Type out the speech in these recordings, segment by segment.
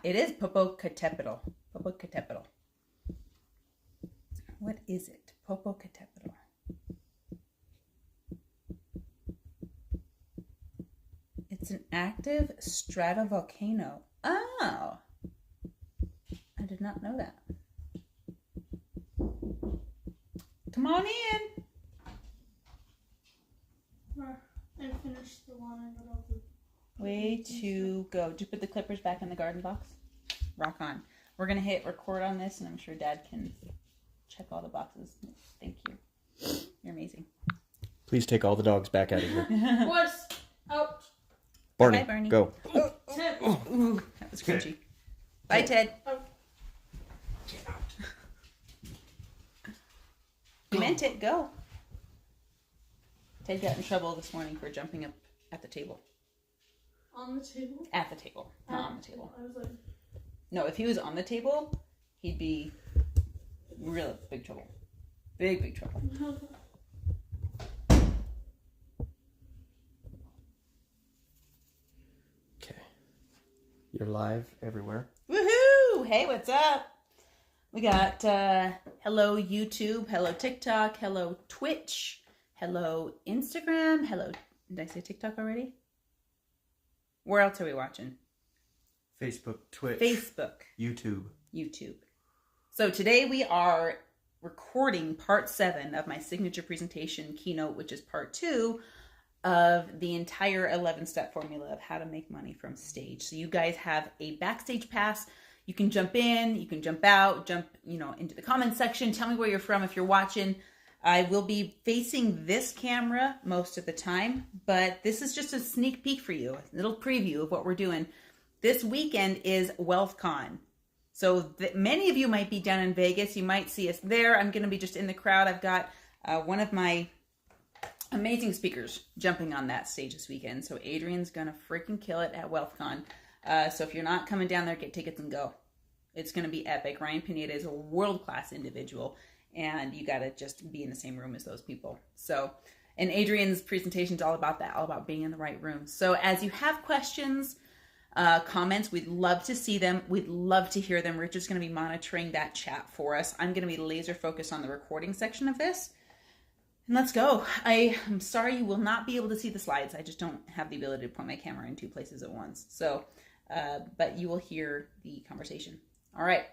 it is Popocatépetl. Popocatépetl. What is it? Popocatépetl. It's an active stratovolcano. Oh. I did not know that. Come on in. I finished the one I got all the... Way to go. Did you put the clippers back in the garden box? Rock on. We're going to hit record on this, and I'm sure Dad can check all the boxes. Thank you. You're amazing. Please take all the dogs back out of here. Boys, out. Barney, Bye, Barney. go. Ted. Ooh, that was crunchy. Bye, Ted. Out. You meant it. Go. Ted got in trouble this morning for jumping up at the table. On the table? At the table. Not on the table. I was like... No, if he was on the table, he'd be real big trouble. Big trouble. Okay. You're live everywhere. Woohoo! Hey, what's up? We got hello YouTube, hello TikTok, hello Twitch, hello Instagram, hello... Did I say TikTok already? Where else are we watching? Facebook, Twitch, Facebook. YouTube. So today we are recording part 7 of my signature presentation keynote, which is part 2 of the entire 11-step formula of how to make money from stage. So you guys have a backstage pass. You can jump in, you can jump out, jump, into the comment section. Tell me where you're from if you're watching. I will be facing this camera most of the time, but this is just a sneak peek for you, a little preview of what we're doing. This weekend is WealthCon. So many of you might be down in Vegas. You might see us there. I'm going to be just in the crowd. I've got one of my amazing speakers jumping on that stage this weekend. So Adrian's going to freaking kill it at WealthCon. So if you're not coming down there, get tickets and go. It's going to be epic. Ryan Pineda is a world-class individual, and you got to just be in the same room as those people. So, and Adrian's presentation is all about that, all about being in the right room. So as you have questions, comments, we'd love to see them. We'd love to hear them. Richard's going to be monitoring that chat for us. I'm going to be laser focused on the recording section of this. And let's go. I'm sorry you will not be able to see the slides. I just don't have the ability to point my camera in 2 places at once. So, but you will hear the conversation. All right.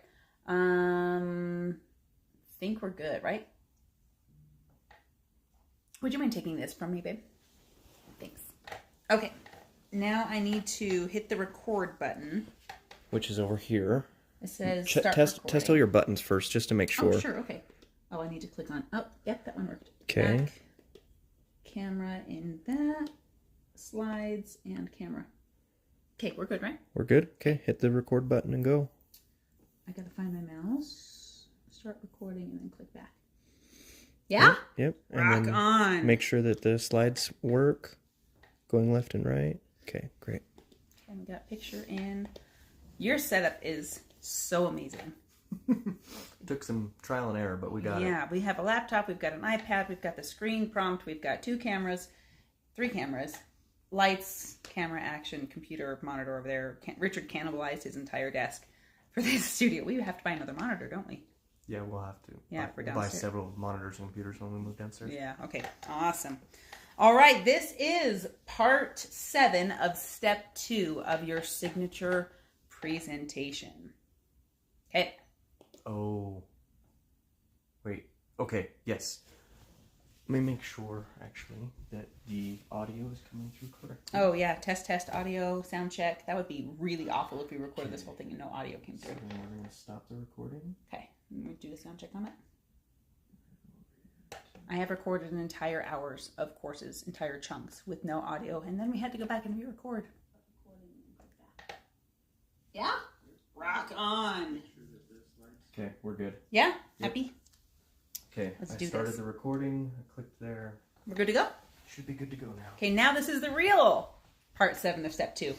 Think we're good, right? Would you mind taking this from me, babe? Thanks. Okay. Now I need to hit the record button. Which is over here. It says start test all your buttons first, just to make sure. Oh, sure. Okay. Oh, I need to click on... Oh, yep, that one worked. Okay. Back, camera in that. Slides and camera. Okay, we're good, right? We're good? Okay, hit the record button and go. I gotta find my mouse. Start recording and then click back. Yeah? Yep. Rock and then on. Make sure that the slides work. Going left and right. Okay, great. And we got picture in. Your setup is so amazing. Took some trial and error, but we got it. Yeah, we have a laptop, we've got an iPad, we've got the screen prompt, we've got 2 cameras, 3 cameras, lights, camera, action, computer, monitor over there. Richard cannibalized his entire desk for this studio. We have to buy another monitor, don't we? Yeah, we'll have to. Yeah, for we'll downstairs. buy several monitors and computers when we move downstairs. Yeah, okay. Awesome. All right, this is part 7 of step 2 of your signature presentation. Okay. Oh. Wait. Okay, yes. Let me make sure, actually, that the audio is coming through correctly. Oh, yeah. Test, audio, sound check. That would be really awful if we recorded this whole thing and no audio came through. So then we're going to stop the recording. Okay. We'll do a sound check on it. I have recorded an entire hours of courses, entire chunks with no audio, and then we had to go back and re-record. Yeah? Rock on. Okay, we're good. Yeah? Yep. Happy? Okay, Let's I do started this. the recording. I clicked there. We're good to go? Should be good to go now. Okay, now this is the real part 7 of step 2.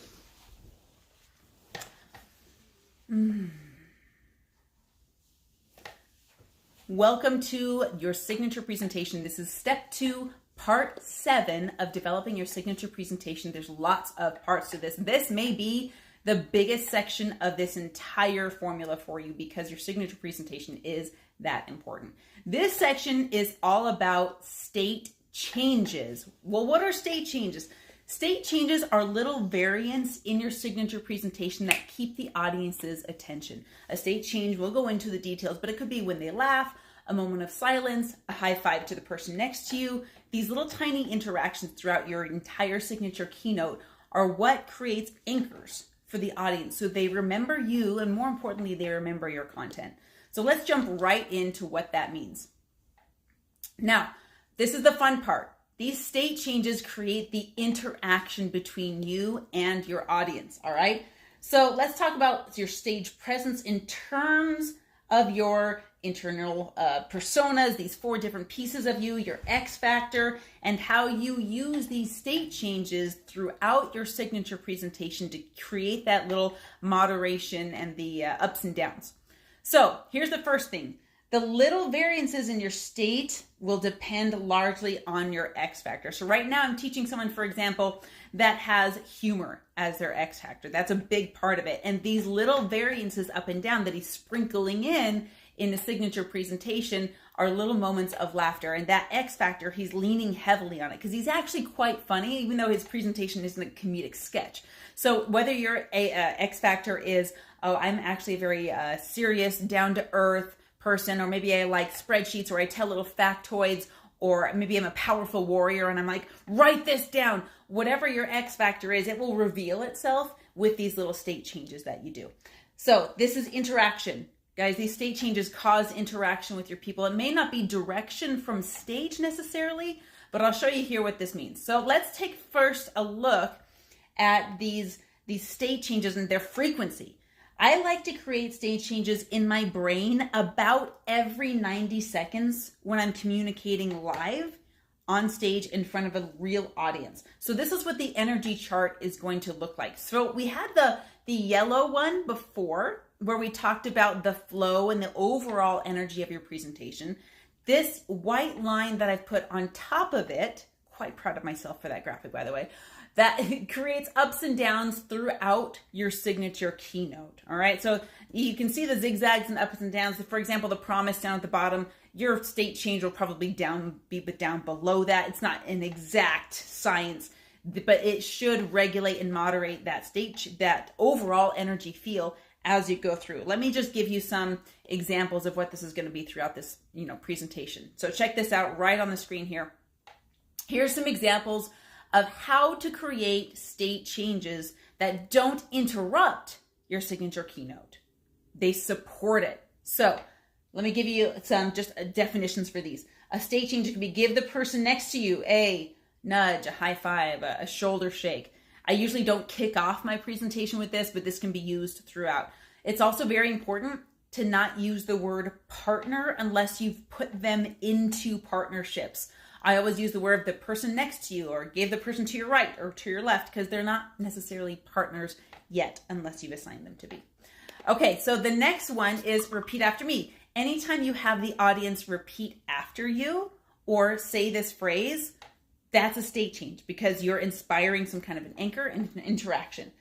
Welcome to your signature presentation. This is step 2, part 7 of developing your signature presentation. There's lots of parts to this. This may be the biggest section of this entire formula for you because your signature presentation is that important. This section is all about state changes. Well, what are state changes? State changes are little variants in your signature presentation that keep the audience's attention. A state change, we'll go into the details, but it could be when they laugh, a moment of silence, a high five to the person next to you. These little tiny interactions throughout your entire signature keynote are what creates anchors for the audience so they remember you, and more importantly, they remember your content. So let's jump right into what that means. Now, this is the fun part. These state changes create the interaction between you and your audience, all right? So let's talk about your stage presence in terms of your internal personas, these 4 different pieces of you, your X factor, and how you use these state changes throughout your signature presentation to create that little moderation and the ups and downs. So here's the first thing. The little variances in your state will depend largely on your X factor. So right now I'm teaching someone, for example, that has humor as their X factor. That's a big part of it. And these little variances up and down that he's sprinkling in the signature presentation are little moments of laughter. And that X factor, he's leaning heavily on it because he's actually quite funny, even though his presentation isn't a comedic sketch. So whether your X factor is, oh, I'm actually a very serious, down-to-earth person, or maybe I like spreadsheets, or I tell little factoids, or maybe I'm a powerful warrior and I'm like, write this down. Whatever your X factor is, it will reveal itself with these little state changes that you do. So this is interaction. Guys, these state changes cause interaction with your people. It may not be direction from stage necessarily, but I'll show you here what this means. So let's take first a look at these state changes and their frequency. I like to create stage changes in my brain about every 90 seconds when I'm communicating live on stage in front of a real audience. So this is what the energy chart is going to look like. So we had the yellow one before, where we talked about the flow and the overall energy of your presentation. This white line that I've put on top of it, quite proud of myself for that graphic, by the way, that creates ups and downs throughout your signature keynote. All right, so you can see the zigzags and ups and downs. For example, the promise down at the bottom, your state change will probably be down below that. It's not an exact science, but it should regulate and moderate that overall energy feel as you go through. Let me just give you some examples of what this is going to be throughout this, presentation. So check this out right on the screen here. Here's some examples of how to create state changes that don't interrupt your signature keynote. They support it. So let me give you some just definitions for these. A state change can be give the person next to you a nudge, a high five, a shoulder shake. I usually don't kick off my presentation with this, but this can be used throughout. It's also very important to not use the word partner unless you've put them into partnerships. I always use the word the person next to you, or give the person to your right or to your left, because they're not necessarily partners yet unless you've assigned them to be. Okay, so the next one is repeat after me. Anytime you have the audience repeat after you or say this phrase, that's a state change because you're inspiring some kind of an anchor and an interaction.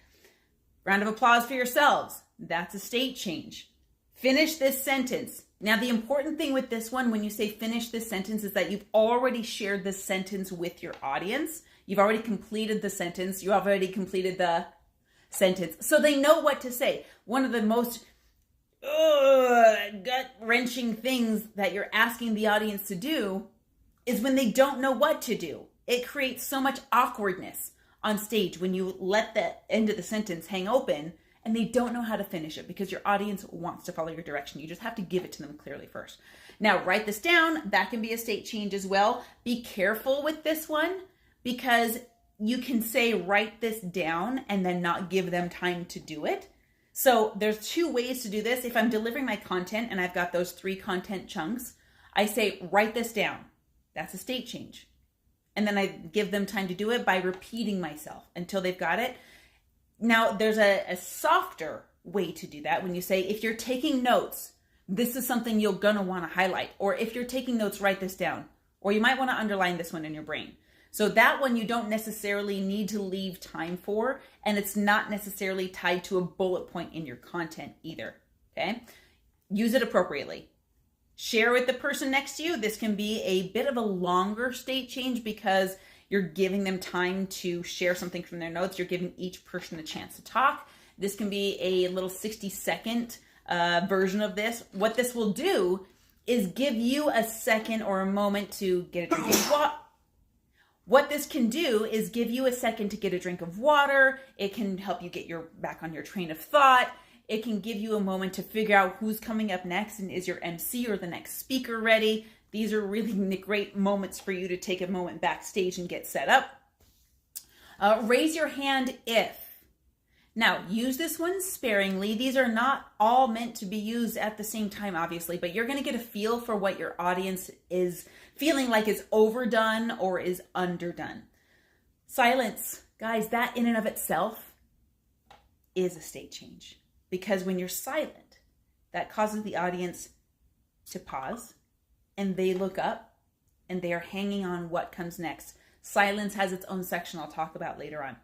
Round of applause for yourselves. That's a state change. Finish this sentence. Now, the important thing with this one, when you say finish this sentence, is that you've already shared this sentence with your audience. You've already completed the sentence. You already completed the sentence. So they know what to say. One of the most gut-wrenching things that you're asking the audience to do is when they don't know what to do. It creates so much awkwardness on stage when you let the end of the sentence hang open and they don't know how to finish it because your audience wants to follow your direction. You just have to give it to them clearly first. Now, write this down. That can be a state change as well. Be careful with this one because you can say write this down and then not give them time to do it. So there's 2 ways to do this. If I'm delivering my content and I've got those 3 content chunks, I say write this down. That's a state change. And then I give them time to do it by repeating myself until they've got it. Now, there's a softer way to do that when you say, if you're taking notes, this is something you're going to want to highlight. Or if you're taking notes, write this down. Or you might want to underline this one in your brain. So that one you don't necessarily need to leave time for, and it's not necessarily tied to a bullet point in your content either, okay? Use it appropriately. Share with the person next to you. This can be a bit of a longer state change because you're giving them time to share something from their notes. You're giving each person a chance to talk. This can be a little 60-second version of this. What this will do is give you a second or a moment to get a drink of water. What this can do is give you a second to get a drink of water. It can help you get back on your train of thought. It can give you a moment to figure out who's coming up next and is your MC or the next speaker ready. These are really great moments for you to take a moment backstage and get set up. Raise your hand if. Now, use this one sparingly. These are not all meant to be used at the same time, obviously, but you're going to get a feel for what your audience is feeling like is overdone or is underdone. Silence, guys, that in and of itself is a state change. Because when you're silent, that causes the audience to pause and they look up and they are hanging on what comes next. Silence has its own section I'll talk about later on.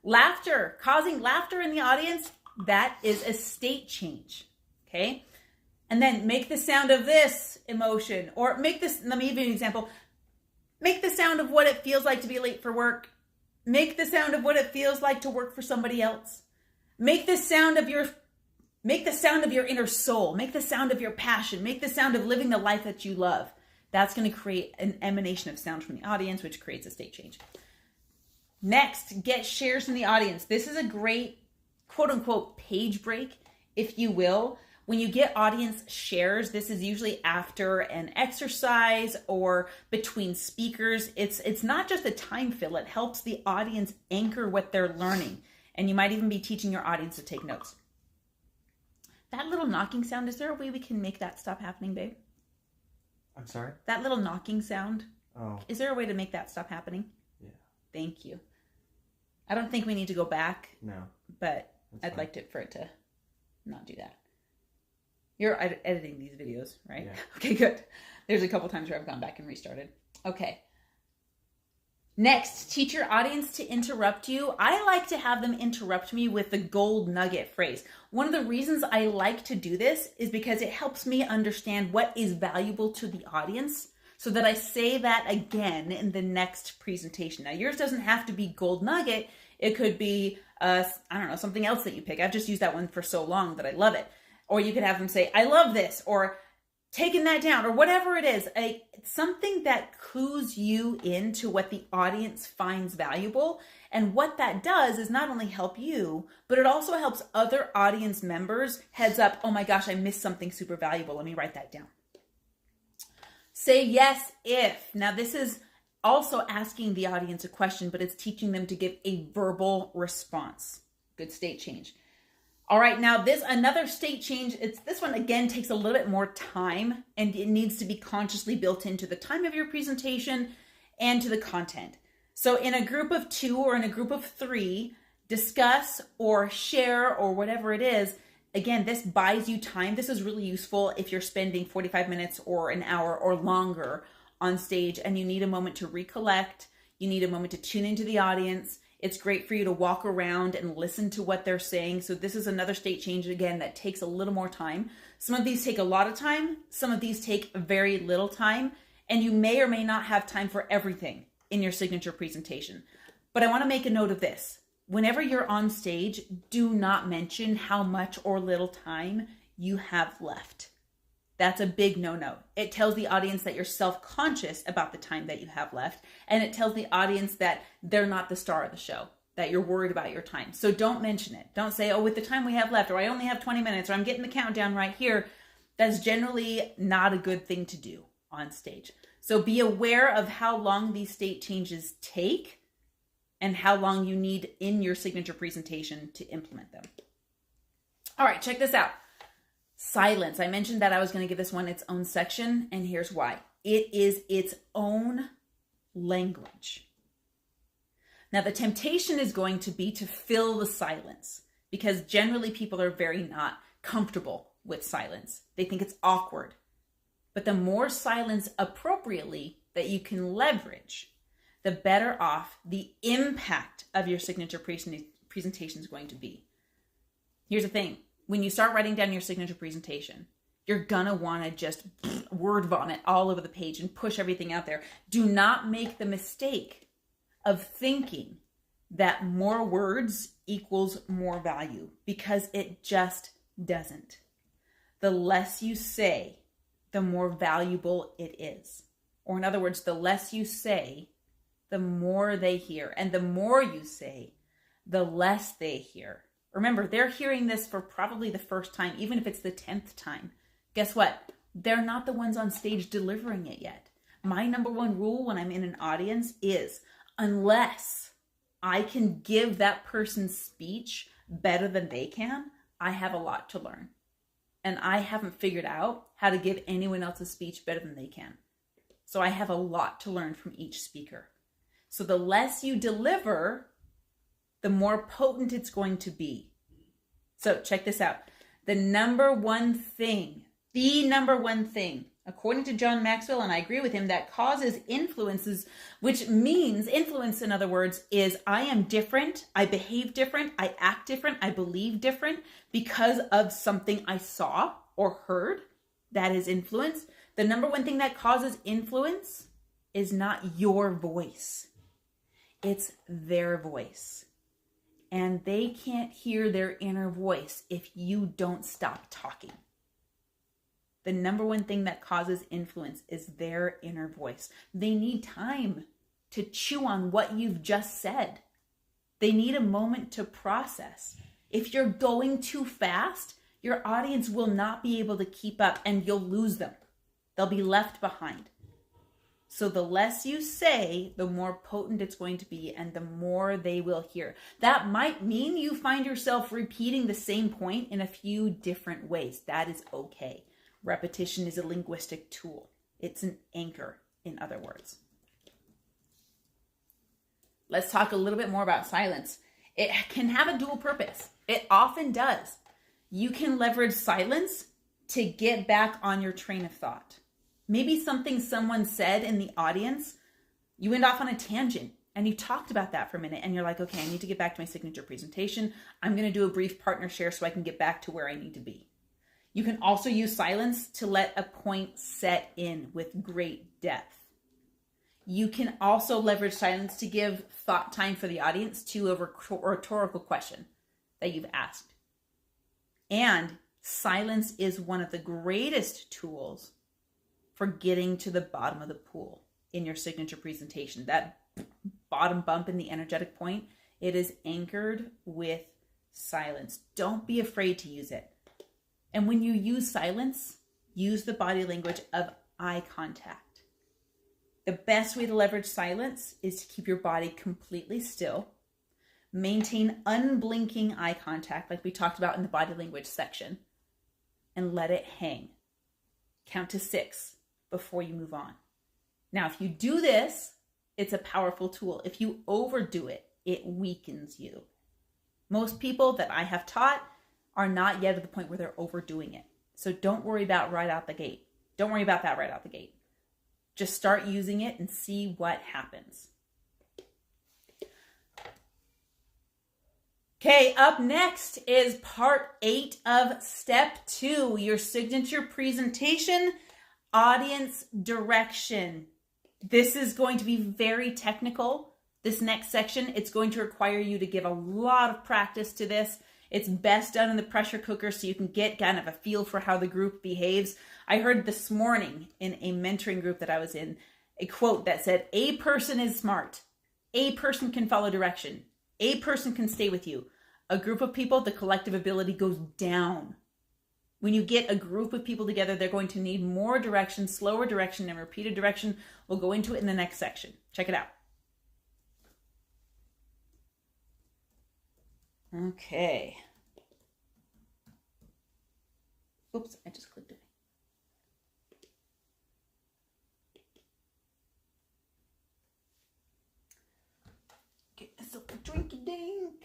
Laughter, causing laughter in the audience, that is a state change, okay? And then make the sound of this emotion, or make this, let me give you an example. Make the sound of what it feels like to be late for work. Make the sound of what it feels like to work for somebody else. Make the sound of your inner soul. Make the sound of your passion. Make the sound of living the life that you love. That's going to create an emanation of sound from the audience, which creates a state change. Next, get shares from the audience. This is a great quote unquote page break, if you will. When you get audience shares, this is usually after an exercise or between speakers. It's not just a time fill. It helps the audience anchor what they're learning. And you might even be teaching your audience to take notes. That little knocking sound, is there a way we can make that stop happening, babe? I'm sorry? That little knocking sound. Oh. Is there a way to make that stop happening? Yeah. Thank you. I don't think we need to go back. No. But I'd like for it to not do that. You're editing these videos, right? Yeah. Okay, good. There's a couple times where I've gone back and restarted. Okay. Next, teach your audience to interrupt you. I like to have them interrupt me with the gold nugget phrase. One of the reasons I like to do this is because it helps me understand what is valuable to the audience so that I say that again in the next presentation. Now, yours doesn't have to be gold nugget. It could be, something else that you pick. I've just used that one for so long that I love it. Or you could have them say, I love this, or taking that down, or whatever it is. Something that clues you into what the audience finds valuable. And what that does is not only help you, but it also helps other audience members heads up, oh my gosh, I missed something super valuable. Let me write that down. Say yes if. Now this is also asking the audience a question, but it's teaching them to give a verbal response. Good state change. All right, now another state change. This one again takes a little bit more time and it needs to be consciously built into the time of your presentation and to the content. So in a group of 2 or in a group of 3, discuss or share or whatever it is. Again, this buys you time. This is really useful if you're spending 45 minutes or an hour or longer on stage and you need a moment to recollect. You need a moment to tune into the audience. It's great for you to walk around and listen to what they're saying. So this is another state change, again, that takes a little more time. Some of these take a lot of time. Some of these take very little time. And you may or may not have time for everything in your signature presentation. But I want to make a note of this. Whenever you're on stage, do not mention how much or little time you have left. That's a big no-no. It tells the audience that you're self-conscious about the time that you have left. And it tells the audience that they're not the star of the show, that you're worried about your time. So don't mention it. Don't say, oh, with the time we have left, or I only have 20 minutes, or I'm getting the countdown right here. That's generally not a good thing to do on stage. So be aware of how long these state changes take and how long you need in your signature presentation to implement them. All right, check this out. Silence. I mentioned that I was going to give this one its own section, and here's why. It is its own language. Now, the temptation is going to be to fill the silence because generally people are very not comfortable with silence. They think it's awkward. But the more silence appropriately that you can leverage, the better off the impact of your signature presentation is going to be. Here's the thing. When you start writing down your signature presentation, you're gonna want to just word vomit all over the page and push everything out there. Do not make the mistake of thinking that more words equals more value, because it just doesn't. The less you say, the more valuable it is. Or in other words, the less you say, the more they hear. And the more you say, the less they hear. Remember, they're hearing this for probably the first time, even if it's the 10th time. Guess what? They're not the ones on stage delivering it yet. My number one rule when I'm in an audience is, unless I can give that person's speech better than they can, I have a lot to learn. And I haven't figured out how to give anyone else's speech better than they can. So I have a lot to learn from each speaker. So the less you deliver, the more potent it's going to be. So check this out. The number one thing, according to John Maxwell, and I agree with him, that causes influences, which means influence, in other words, is I am different, I behave different, I act different, I believe different because of something I saw or heard. That is influence. The number one thing that causes influence is not your voice. It's their voice. And they can't hear their inner voice if you don't stop talking. The number one thing that causes influence is their inner voice. They need time to chew on what you've just said. They need a moment to process. If you're going too fast, your audience will not be able to keep up and you'll lose them. They'll be left behind. So the less you say, the more potent it's going to be and the more they will hear. That might mean you find yourself repeating the same point in a few different ways. That is okay. Repetition is a linguistic tool. It's an anchor, in other words. Let's talk a little bit more about silence. It can have a dual purpose. It often does. You can leverage silence to get back on your train of thought. Maybe something someone said in the audience, you went off on a tangent and you talked about that for a minute and you're like, okay, I need to get back to my signature presentation. I'm going to do a brief partner share so I can get back to where I need to be. You can also use silence to let a point set in with great depth. You can also leverage silence to give thought time for the audience to a rhetorical question that you've asked. And silence is one of the greatest tools for getting to the bottom of the pool in your signature presentation. That bottom bump in the energetic point, it is anchored with silence. Don't be afraid to use it. And when you use silence, use the body language of eye contact. The best way to leverage silence is to keep your body completely still, maintain unblinking eye contact like we talked about in the body language section, and let it hang. Count to 6 before you move on. Now, if you do this, it's a powerful tool. If you overdo it, it weakens you. Most people that I have taught are not yet at the point where they're overdoing it. So don't worry about right out the gate. Don't worry about that right out the gate. Just start using it and see what happens. Okay, up next is part 8 of step 2, your signature presentation, audience direction. This is going to be very technical. This next section, it's going to require you to give a lot of practice to this. It's best done in the pressure cooker so you can get kind of a feel for how the group behaves. I heard this morning in a mentoring group that I was in a quote that said, a person is smart. A person can follow direction. A person can stay with you. A group of people, the collective ability goes down. When you get a group of people together, they're going to need more direction, slower direction, and repeated direction. We'll go into it in the next section. Check it out. Okay. Oops, I just clicked it. Get myself a drinky dink.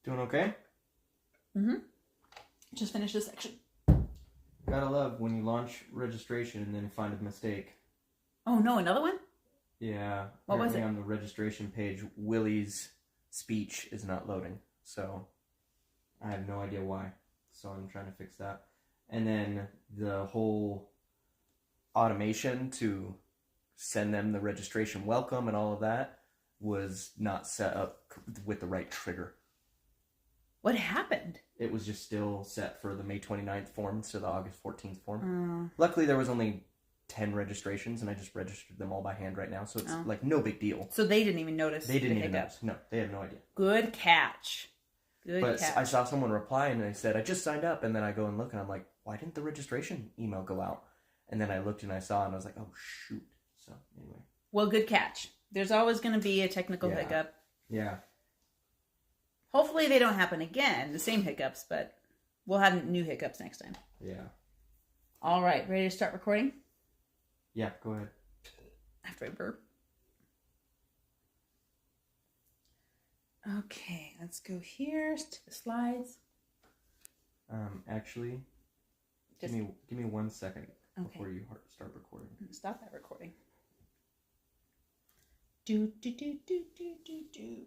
Doing okay? Mm-hmm. Just finished this section. Gotta love when you launch registration and then find a mistake. Oh no, another one? Yeah. What was apparently on the registration page, Willie's speech is not loading. So I have no idea why. So I'm trying to fix that. And then the whole automation to send them the registration welcome and all of that was not set up with the right trigger. What happened? It was just still set for the May 29th form instead of the August 14th form. Luckily, there was only 10 registrations, and I just registered them all by hand right now, so it's like no big deal. So they didn't even notice. They didn't even notice. No, they had no idea. Good catch. Good catch. I saw someone reply, and they said, I just signed up, and then I go and look, and I'm like, why didn't the registration email go out? And then I looked, and I saw, and I was like, oh, shoot. So, anyway. Well, good catch. There's always going to be a technical hiccup. Yeah. Hopefully they don't happen again, the same hiccups, but we'll have new hiccups next time. Yeah. All right, ready to start recording? Yeah, go ahead. After I burp. Okay, let's go here to the slides. Actually, give me 1 second before you start recording. Stop that recording. Do do do do do do do.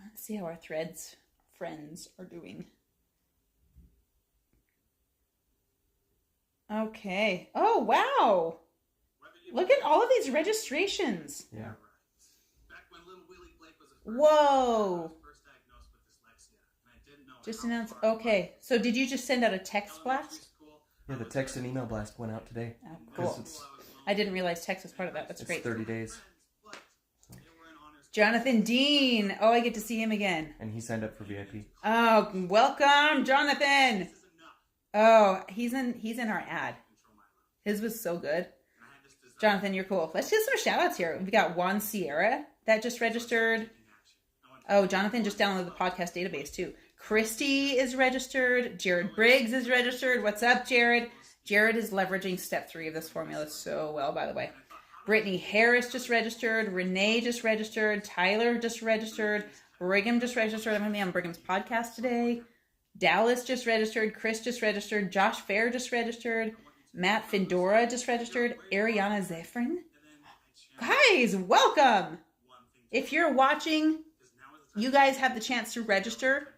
Let's see how our Threads friends are doing. Okay. Oh, wow. Look at all of these registrations. Yeah. Whoa. Just announced. Okay. So did you just send out a text blast? Yeah, the text and email blast went out today. Oh, cool. I didn't realize text was part of that. That's great. It's 30 days. Jonathan Dean. Oh, I get to see him again. And he signed up for VIP. Oh, welcome, Jonathan. Oh, he's in our ad. His was so good. Jonathan, you're cool. Let's get some shout outs here. We got Juan Sierra that just registered. Oh, Jonathan just downloaded the podcast database too. Christy is registered. Jared Briggs is registered. What's up, Jared? Jared is leveraging step 3 of this formula so well, by the way. Brittany Harris just registered. Renee just registered. Tyler just registered. Brigham just registered. I'm going to be on Brigham's podcast today. Dallas just registered. Chris just registered. Josh Fair just registered. Matt Findora just registered. Ariana Zefrin. Guys, welcome. If you're watching, you guys have the chance to register.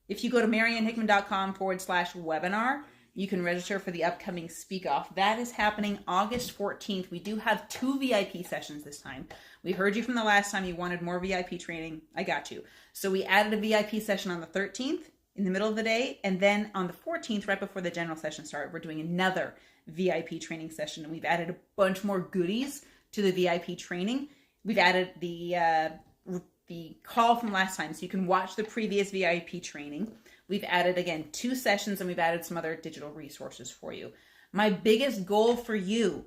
If you go to mariannehickman.com/webinar, you can register for the upcoming Speak Off. That is happening August 14th. We do have 2 VIP sessions this time. We heard you from the last time you wanted more VIP training. I got you. So we added a VIP session on the 13th in the middle of the day. And then on the 14th, right before the general session started, we're doing another VIP training session. And we've added a bunch more goodies to the VIP training. We've added the call from last time, so you can watch the previous VIP training. We've added, again, 2 sessions, and we've added some other digital resources for you. My biggest goal for you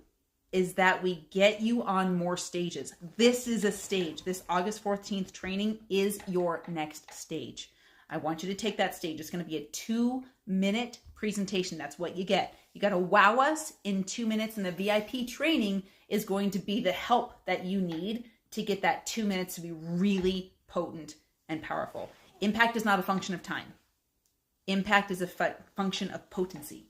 is that we get you on more stages. This is a stage. This August 14th training is your next stage. I want you to take that stage. It's going to be a 2-minute presentation. That's what you get. You got to wow us in 2 minutes, and the VIP training is going to be the help that you need to get that 2 minutes to be really potent and powerful. Impact is not a function of time. Impact is a function of potency.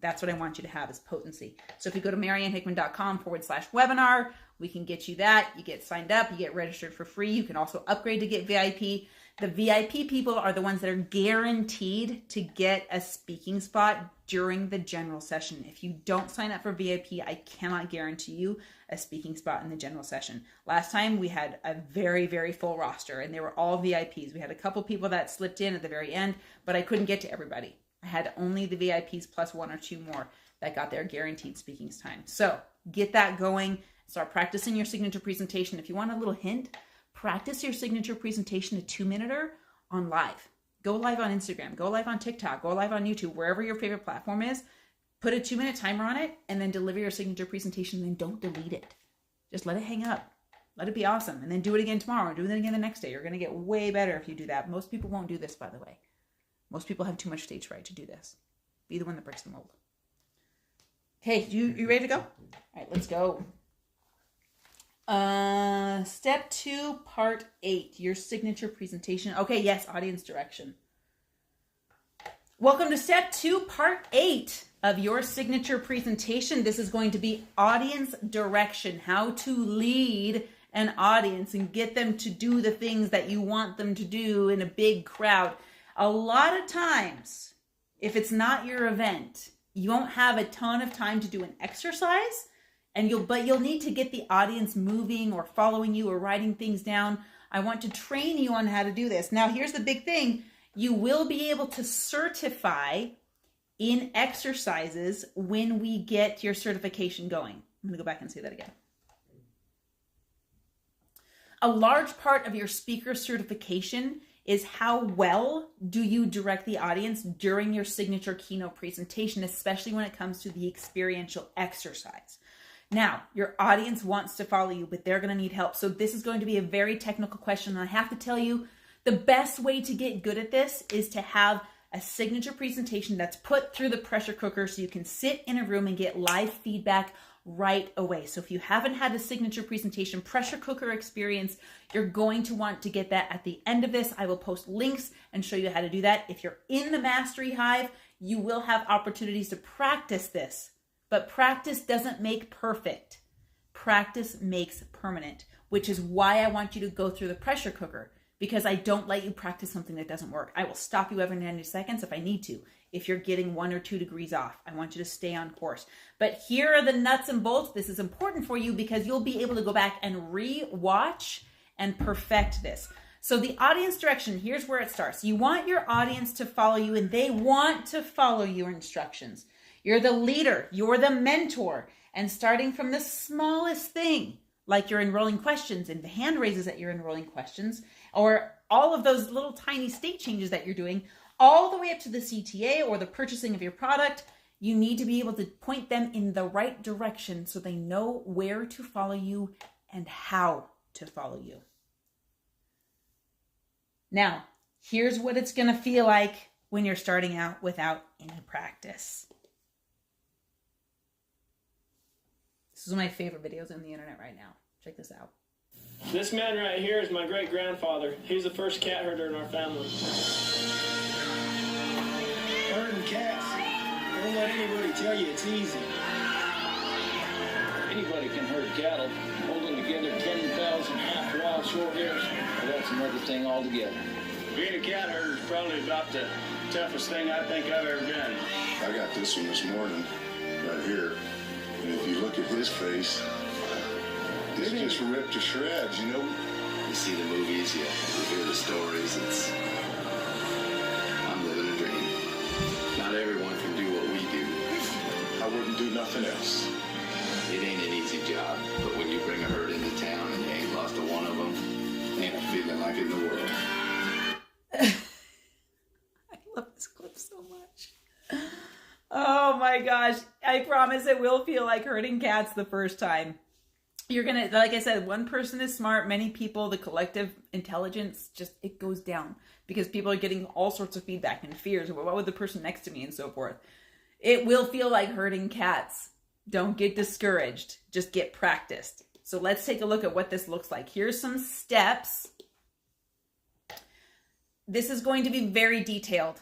That's what I want you to have, is potency. So if you go to mariannehickman.com/webinar, we can get you that. You get signed up, you get registered for free. You can also upgrade to get VIP. The VIP people are the ones that are guaranteed to get a speaking spot during the general session. If you don't sign up for VIP, I cannot guarantee you a speaking spot in the general session. Last time we had a very, very full roster, and they were all VIPs. We had a couple people that slipped in at the very end, but I couldn't get to everybody. I had only the VIPs plus 1 or 2 more that got their guaranteed speaking time. So get that going. Start practicing your signature presentation. If you want a little hint, practice your signature presentation, a 2-minuter on live. Go live on Instagram. Go live on TikTok. Go live on YouTube. Wherever your favorite platform is. Put a 2-minute timer on it and then deliver your signature presentation, and then don't delete it. Just let it hang up. Let it be awesome. And then do it again tomorrow. Do it again the next day. You're going to get way better if you do that. Most people won't do this, by the way. Most people have too much stage fright to do this. Be the one that breaks the mold. Okay, you ready to go? All right, let's go. Step 2, part 8, your signature presentation. Okay, yes, audience direction. Welcome to step 2, part 8 of your signature presentation. This is going to be audience direction, how to lead an audience and get them to do the things that you want them to do in a big crowd. A lot of times, if it's not your event, you won't have a ton of time to do an exercise, but you'll need to get the audience moving or following you or writing things down. I want to train you on how to do this. Now, here's the big thing. You will be able to certify in exercises when we get your certification going. I'm going to go back and say that again. A large part of your speaker certification is how well do you direct the audience during your signature keynote presentation, especially when it comes to the experiential exercise. Now, your audience wants to follow you, but they're going to need help. So this is going to be a very technical question. And I have to tell you, the best way to get good at this is to have a signature presentation that's put through the pressure cooker so you can sit in a room and get live feedback right away. So if you haven't had a signature presentation pressure cooker experience, you're going to want to get that at the end of this. I will post links and show you how to do that. If you're in the Mastery Hive, you will have opportunities to practice this, but practice doesn't make perfect. Practice makes permanent, which is why I want you to go through the pressure cooker. Because I don't let you practice something that doesn't work. I will stop you every 90 seconds if I need to. If you're getting 1 or 2 degrees off, I want you to stay on course. But here are the nuts and bolts. This is important for you because you'll be able to go back and re-watch and perfect this. So the audience direction, here's where it starts. You want your audience to follow you and they want to follow your instructions. You're the leader, you're the mentor, and starting from the smallest thing, like you're enrolling questions and the hand raises that you're enrolling questions, or all of those little tiny state changes that you're doing, all the way up to the CTA or the purchasing of your product, you need to be able to point them in the right direction so they know where to follow you and how to follow you. Now, here's what it's going to feel like when you're starting out without any practice. This is one of my favorite videos on the internet right now. Check this out. This man right here is my great-grandfather. He's the first cat herder in our family. Herding cats. Don't let anybody tell you it's easy. Anybody can herd cattle. Holding together 10,000 half-wild short hairs, well, that's another thing altogether. Being a cat herder is probably about the toughest thing I think I've ever done. I got this one this morning, right here. And if you look at his face, it's just ripped to shreds, you know? You see the movies, you hear the stories, I'm living a dream. Not everyone can do what we do. I wouldn't do nothing else. It ain't an easy job, but when you bring a herd into town and you ain't lost a one of them, ain't a feeling like it in the world. I love this clip so much. Oh my gosh. I promise it will feel like herding cats the first time. You're going to, like I said, one person is smart. Many people, the collective intelligence, it goes down because people are getting all sorts of feedback and fears. What would the person next to me and so forth? It will feel like herding cats. Don't get discouraged. Just get practiced. So let's take a look at what this looks like. Here's some steps. This is going to be very detailed.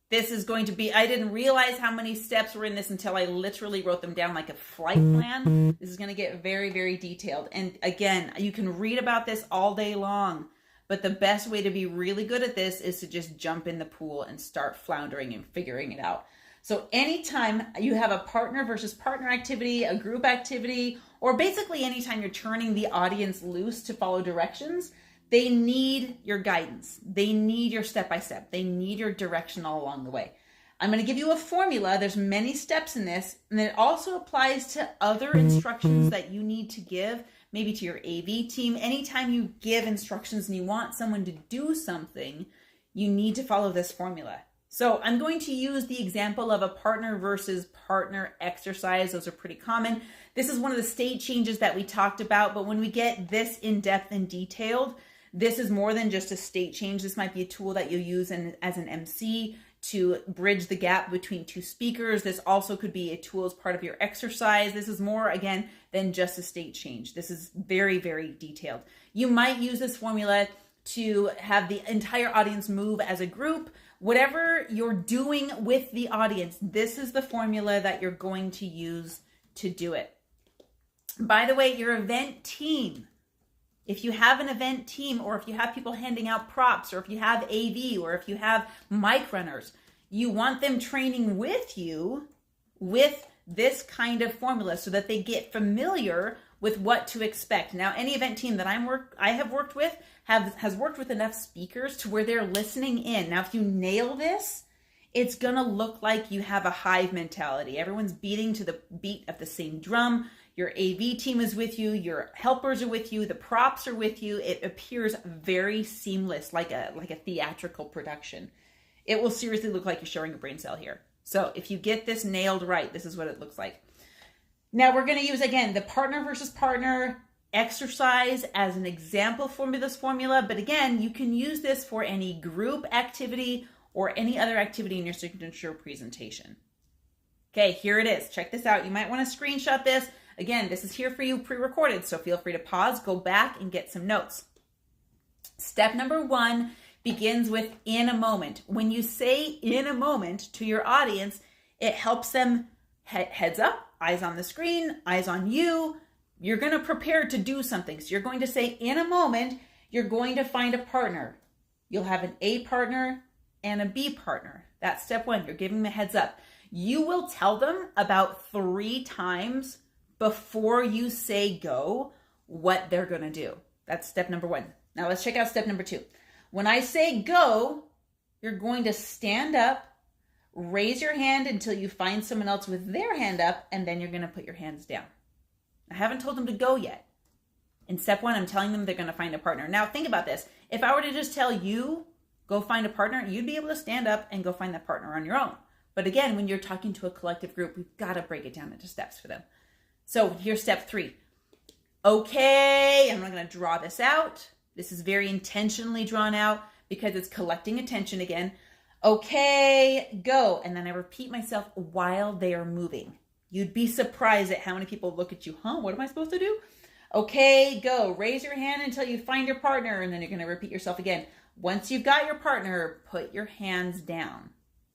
This is going to be, I didn't realize how many steps were in this until I literally wrote them down like a flight plan. This is going to get very, very detailed. And again, you can read about this all day long, but the best way to be really good at this is to just jump in the pool and start floundering and figuring it out. So anytime you have a partner versus partner activity, a group activity, or basically anytime you're turning the audience loose to follow directions, they need your guidance. They need your step-by-step. They need your direction all along the way. I'm going to give you a formula. There's many steps in this, and it also applies to other instructions that you need to give, maybe to your AV team. Anytime you give instructions and you want someone to do something, you need to follow this formula. So I'm going to use the example of a partner versus partner exercise. Those are pretty common. This is one of the state changes that we talked about, but when we get this in-depth and detailed, this is more than just a state change. This might be a tool that you use as an MC to bridge the gap between two speakers. This also could be a tool as part of your exercise. This is more, again, than just a state change. This is very, very detailed. You might use this formula to have the entire audience move as a group, Whatever you're doing with the audience, this is the formula that you're going to use to do it. By the way, your event team, if you have an event team, or if you have people handing out props, or if you have AV, or if you have mic runners, you want them training with you with this kind of formula so that they get familiar with what to expect. Now, any event team that I have worked with has worked with enough speakers to where they're listening in. Now, if you nail this, it's gonna look like you have a hive mentality. Everyone's beating to the beat of the same drum. Your AV team is with you, your helpers are with you, the props are with you. It appears very seamless, like a theatrical production. It will seriously look like you're showing a brain cell here. So if you get this nailed right, this is what it looks like. Now we're going to use, again, the partner versus partner exercise as an example for this formula. But again, you can use this for any group activity or any other activity in your signature presentation. Okay, here it is. Check this out. You might want to screenshot this. Again, this is here for you pre-recorded, so feel free to pause, go back, and get some notes. Step number 1 begins with in a moment. When you say in a moment to your audience, it helps them heads up, eyes on the screen, eyes on you. You're going to prepare to do something. So you're going to say in a moment, you're going to find a partner. You'll have an A partner and a B partner. That's step 1. You're giving them a heads up. You will tell them about 3 times before you say go what they're going to do. That's step number 1. Now let's check out step number 2. When I say go, you're going to stand up, raise your hand until you find someone else with their hand up, and then you're going to put your hands down. I haven't told them to go yet. In step 1, I'm telling them they're going to find a partner. Now think about this. If I were to just tell you, go find a partner, you'd be able to stand up and go find that partner on your own. But again, when you're talking to a collective group, we've got to break it down into steps for them. So here's step 3. Okay, I'm not going to draw this out. This is very intentionally drawn out because it's collecting attention again. Okay, go. And then I repeat myself while they are moving. You'd be surprised at how many people look at you. What am I supposed to do? Okay, go. Raise your hand until you find your partner. And then you're going to repeat yourself again. Once you've got your partner, put your hands down.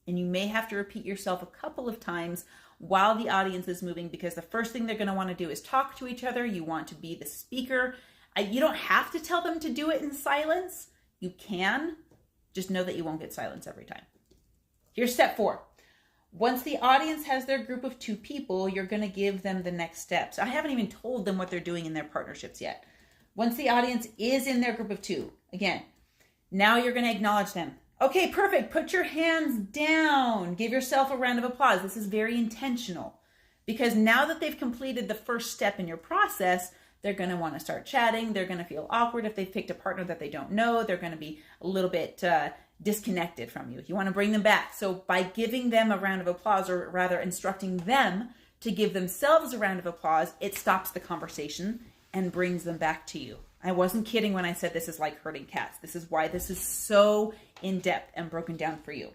And you may have to repeat yourself a couple of times while the audience is moving, because the first thing they're going to want to do is talk to each other. You want to be the speaker. You don't have to tell them to do it in silence. You can. Just know that you won't get silence every time. Here's step 4. Once the audience has their group of 2 people, you're going to give them the next steps. I haven't even told them what they're doing in their partnerships yet. Once the audience is in their group of 2, again, now you're going to acknowledge them. Okay, perfect. Put your hands down. Give yourself a round of applause. This is very intentional because now that they've completed the first step in your process, they're going to want to start chatting. They're going to feel awkward if they've picked a partner that they don't know. They're going to be a little bit disconnected from you. You want to bring them back. So by giving them a round of applause, or rather instructing them to give themselves a round of applause, it stops the conversation and brings them back to you. I wasn't kidding when I said this is like herding cats. This is why this is so in-depth and broken down for you.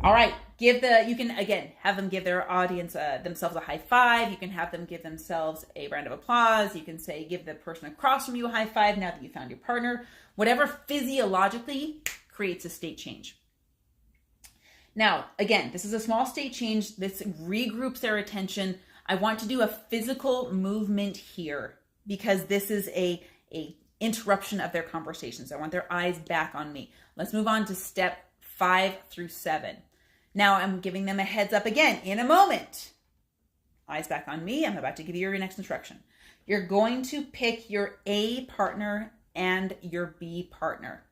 All right, you can again have them give their audience themselves a high five. You can have them give themselves a round of applause. You can say give the person across from you a high five now that you found your partner. Whatever physiologically creates a state change. Now, again, this is a small state change. This regroups their attention. I want to do a physical movement here because this is a interruption of their conversations. I want their eyes back on me. Let's move on to step 5 through 7. Now I'm giving them a heads up again in a moment. Eyes back on me. I'm about to give you your next instruction. You're going to pick your A partner and your B partner.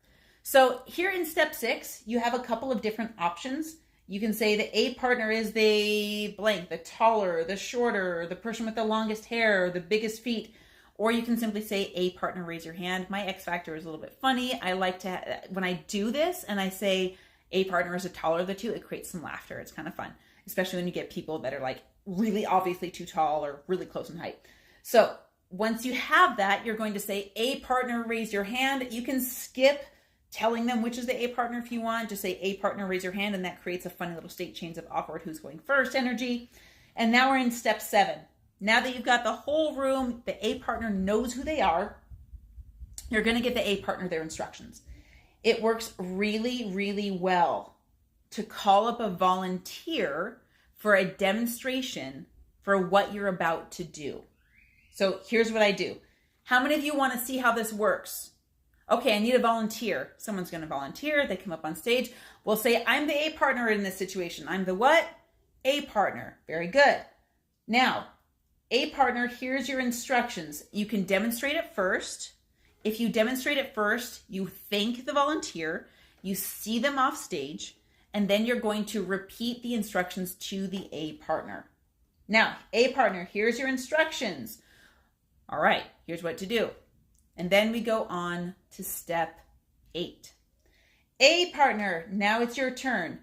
So here in step 6, you have a couple of different options. You can say the A partner is the blank, the taller, the shorter, the person with the longest hair, the biggest feet. Or you can simply say A partner, raise your hand. My X factor is a little bit funny. I like to, when I do this and I say A partner is the taller of the 2, it creates some laughter. It's kind of fun, especially when you get people that are like really obviously too tall or really close in height. So once you have that, you're going to say A partner, raise your hand. You can skip telling them which is the A partner if you want. Just say A partner, raise your hand, and that creates a funny little state change of awkward who's going first energy. And now we're in step 7. Now that you've got the whole room, the A partner knows who they are, you're going to give the A partner their instructions. It works really, really well to call up a volunteer for a demonstration for what you're about to do. So here's what I do. How many of you want to see how this works? Okay, I need a volunteer. Someone's going to volunteer. They come up on stage. We'll say, I'm the A partner in this situation. I'm the what? A partner. Very good. Now, A partner, here's your instructions. You can demonstrate it first. If you demonstrate it first, you thank the volunteer, you see them off stage, and then you're going to repeat the instructions to the A partner. Now, A partner, here's your instructions. All right, here's what to do. And then we go on to step 8. A partner, now it's your turn.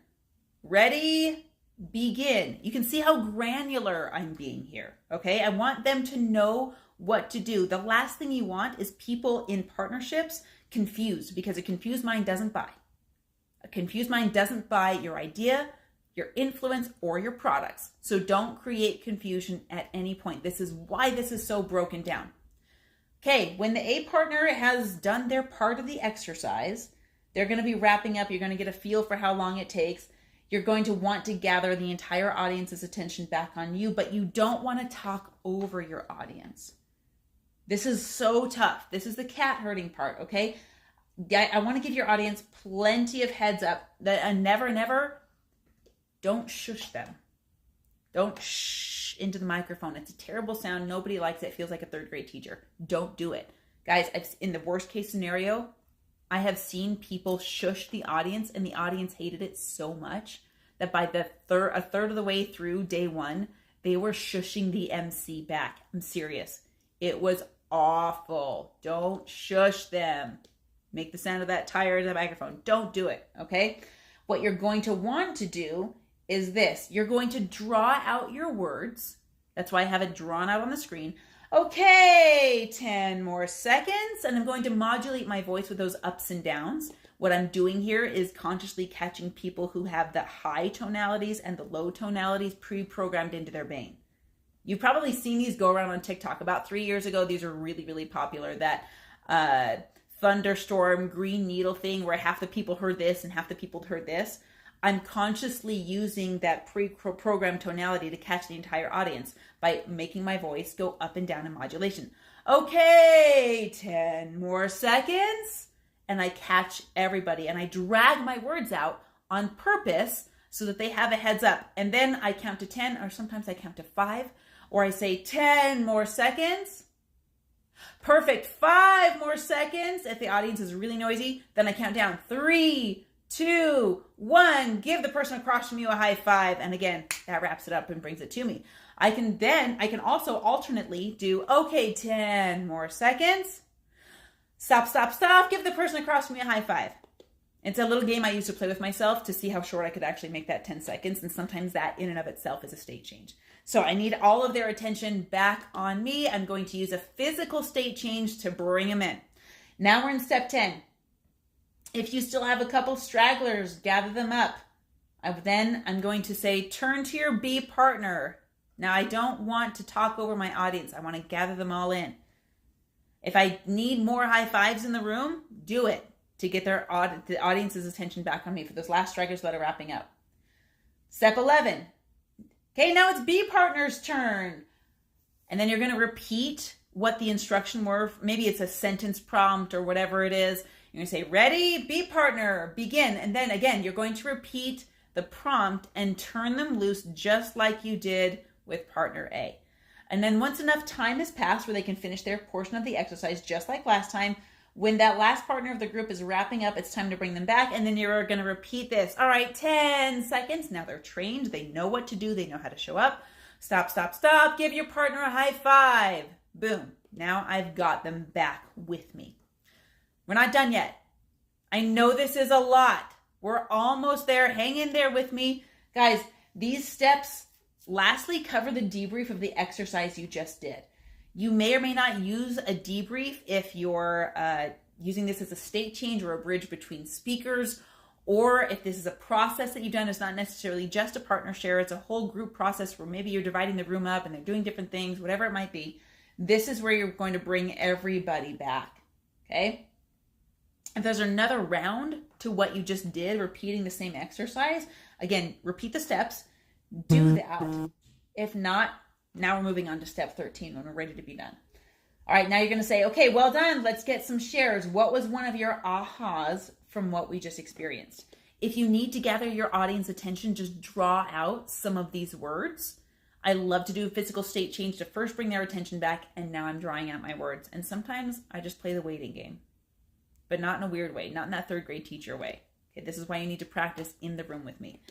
Ready? Begin. You can see how granular I'm being here, okay? I want them to know what to do. The last thing you want is people in partnerships confused, because a confused mind doesn't buy. A confused mind doesn't buy your idea, your influence, or your products. So don't create confusion at any point. This is why this is so broken down. Okay, when the A partner has done their part of the exercise, they're going to be wrapping up. You're going to get a feel for how long it takes. You're going to want to gather the entire audience's attention back on you, but you don't want to talk over your audience. This is so tough. This is the cat herding part, okay? I want to give your audience plenty of heads up that never, don't shush them. Don't shh into the microphone. It's a terrible sound. Nobody likes it. It feels like a third grade teacher. Don't do it. Guys, in the worst case scenario, I have seen people shush the audience, and the audience hated it so much that by a third of the way through day 1, they were shushing the MC back. I'm serious. It was awful. Don't shush them. Make the sound of that tire in the microphone. Don't do it, okay? What you're going to want to do is this. You're going to draw out your words. That's why I have it drawn out on the screen. Okay, 10 more seconds, and I'm going to modulate my voice with those ups and downs. What I'm doing here is consciously catching people who have the high tonalities and the low tonalities pre-programmed into their brain. You've probably seen these go around on TikTok. About 3 years ago, these are really, really popular. That thunderstorm, green needle thing where half the people heard this and half the people heard this. I'm consciously using that pre-programmed tonality to catch the entire audience by making my voice go up and down in modulation. Okay, 10 more seconds. And I catch everybody and I drag my words out on purpose so that they have a heads up. And then I count to 10, or sometimes I count to 5, or I say 10 more seconds. Perfect. 5 more seconds. If the audience is really noisy, then I count down. 3, 2, 1. Give the person across from you a high five. And again, that wraps it up and brings it to me. I can also alternately do, okay, 10 more seconds. Stop, stop, stop. Give the person across from me a high five. It's a little game I used to play with myself to see how short I could actually make that 10 seconds. And sometimes that in and of itself is a state change. So I need all of their attention back on me. I'm going to use a physical state change to bring them in. Now we're in step 10. If you still have a couple stragglers, gather them up. Then I'm going to say, turn to your B partner. Now I don't want to talk over my audience. I want to gather them all in. If I need more high fives in the room, do it to get the audience's attention back on me for those last stragglers that are wrapping up. Step 11. Okay, now it's B partner's turn. And then you're going to repeat what the instruction were. Maybe it's a sentence prompt or whatever it is. You're going to say, ready, B partner, begin. And then again, you're going to repeat the prompt and turn them loose just like you did with partner A. And then once enough time has passed where they can finish their portion of the exercise, just like last time, when that last partner of the group is wrapping up, it's time to bring them back. And then you're going to repeat this. All right, 10 seconds. Now they're trained. They know what to do. They know how to show up. Stop, stop, stop. Give your partner a high five. Boom. Now I've got them back with me. We're not done yet. I know this is a lot. We're almost there. Hang in there with me. Guys, these steps lastly cover the debrief of the exercise you just did. You may or may not use a debrief if you're using this as a state change or a bridge between speakers, or if this is a process that you've done. It's not necessarily just a partner share. It's a whole group process where maybe you're dividing the room up and they're doing different things, whatever it might be. This is where you're going to bring everybody back, okay? If there's another round to what you just did, repeating the same exercise, again, repeat the steps, do that. If not, now we're moving on to step 13 when we're ready to be done. All right, now you're going to say, okay, well done. Let's get some shares. What was one of your ahas from what we just experienced? If you need to gather your audience attention, just draw out some of these words. I love to do a physical state change to first bring their attention back, and now I'm drawing out my words. And sometimes I just play the waiting game, but not in a weird way, not in that third grade teacher way. Okay, this is why you need to practice in the room with me.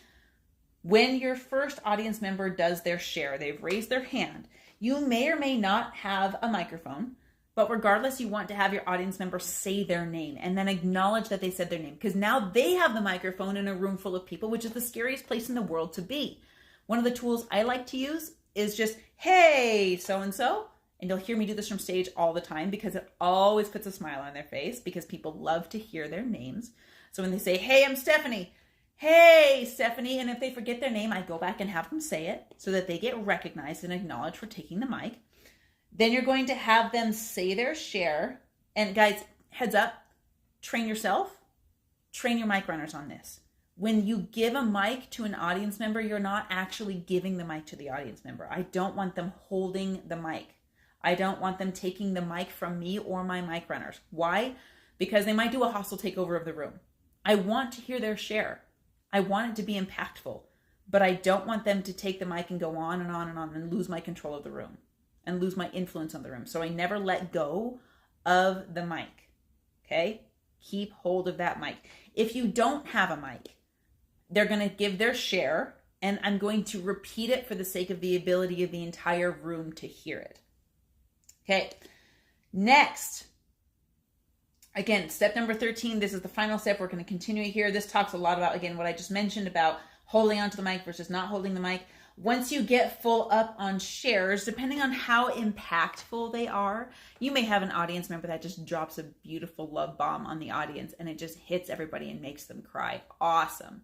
When your first audience member does their share, they've raised their hand, you may or may not have a microphone, but regardless, you want to have your audience member say their name and then acknowledge that they said their name, because now they have the microphone in a room full of people, which is the scariest place in the world to be. One of the tools I like to use is just, hey, so-and-so, and you'll hear me do this from stage all the time because it always puts a smile on their face because people love to hear their names. So when they say, hey, I'm Stephanie, hey, Stephanie, and if they forget their name, I go back and have them say it so that they get recognized and acknowledged for taking the mic. Then you're going to have them say their share. And guys, heads up, train yourself, train your mic runners on this. When you give a mic to an audience member, you're not actually giving the mic to the audience member. I don't want them holding the mic. I don't want them taking the mic from me or my mic runners. Why? Because they might do a hostile takeover of the room. I want to hear their share. I want it to be impactful, but I don't want them to take the mic and go on and on and on and lose my control of the room and lose my influence on the room. So I never let go of the mic. Okay? Keep hold of that mic. If you don't have a mic, they're going to give their share, and I'm going to repeat it for the sake of the ability of the entire room to hear it. Okay. Next, again, step number 13. This is the final step. We're going to continue here. This talks a lot about, again, what I just mentioned about holding onto the mic versus not holding the mic. Once you get full up on shares, depending on how impactful they are, you may have an audience member that just drops a beautiful love bomb on the audience and it just hits everybody and makes them cry. Awesome.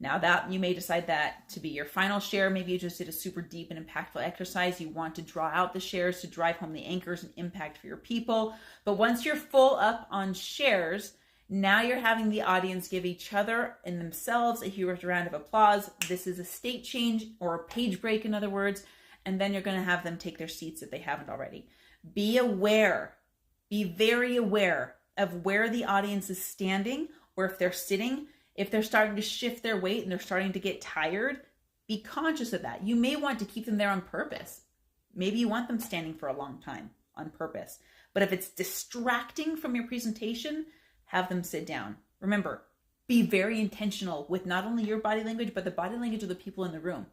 Now that you may decide that to be your final share, maybe you just did a super deep and impactful exercise. You want to draw out the shares to drive home the anchors and impact for your people. But once you're full up on shares, now you're having the audience give each other and themselves a huge round of applause. This is a state change or a page break, in other words, and then you're going to have them take their seats if they haven't already. Be aware, be very aware of where the audience is standing, or if they're sitting. If they're starting to shift their weight and they're starting to get tired, be conscious of that. You may want to keep them there on purpose. Maybe you want them standing for a long time on purpose. But if it's distracting from your presentation, have them sit down. Remember, be very intentional with not only your body language, but the body language of the people in the room.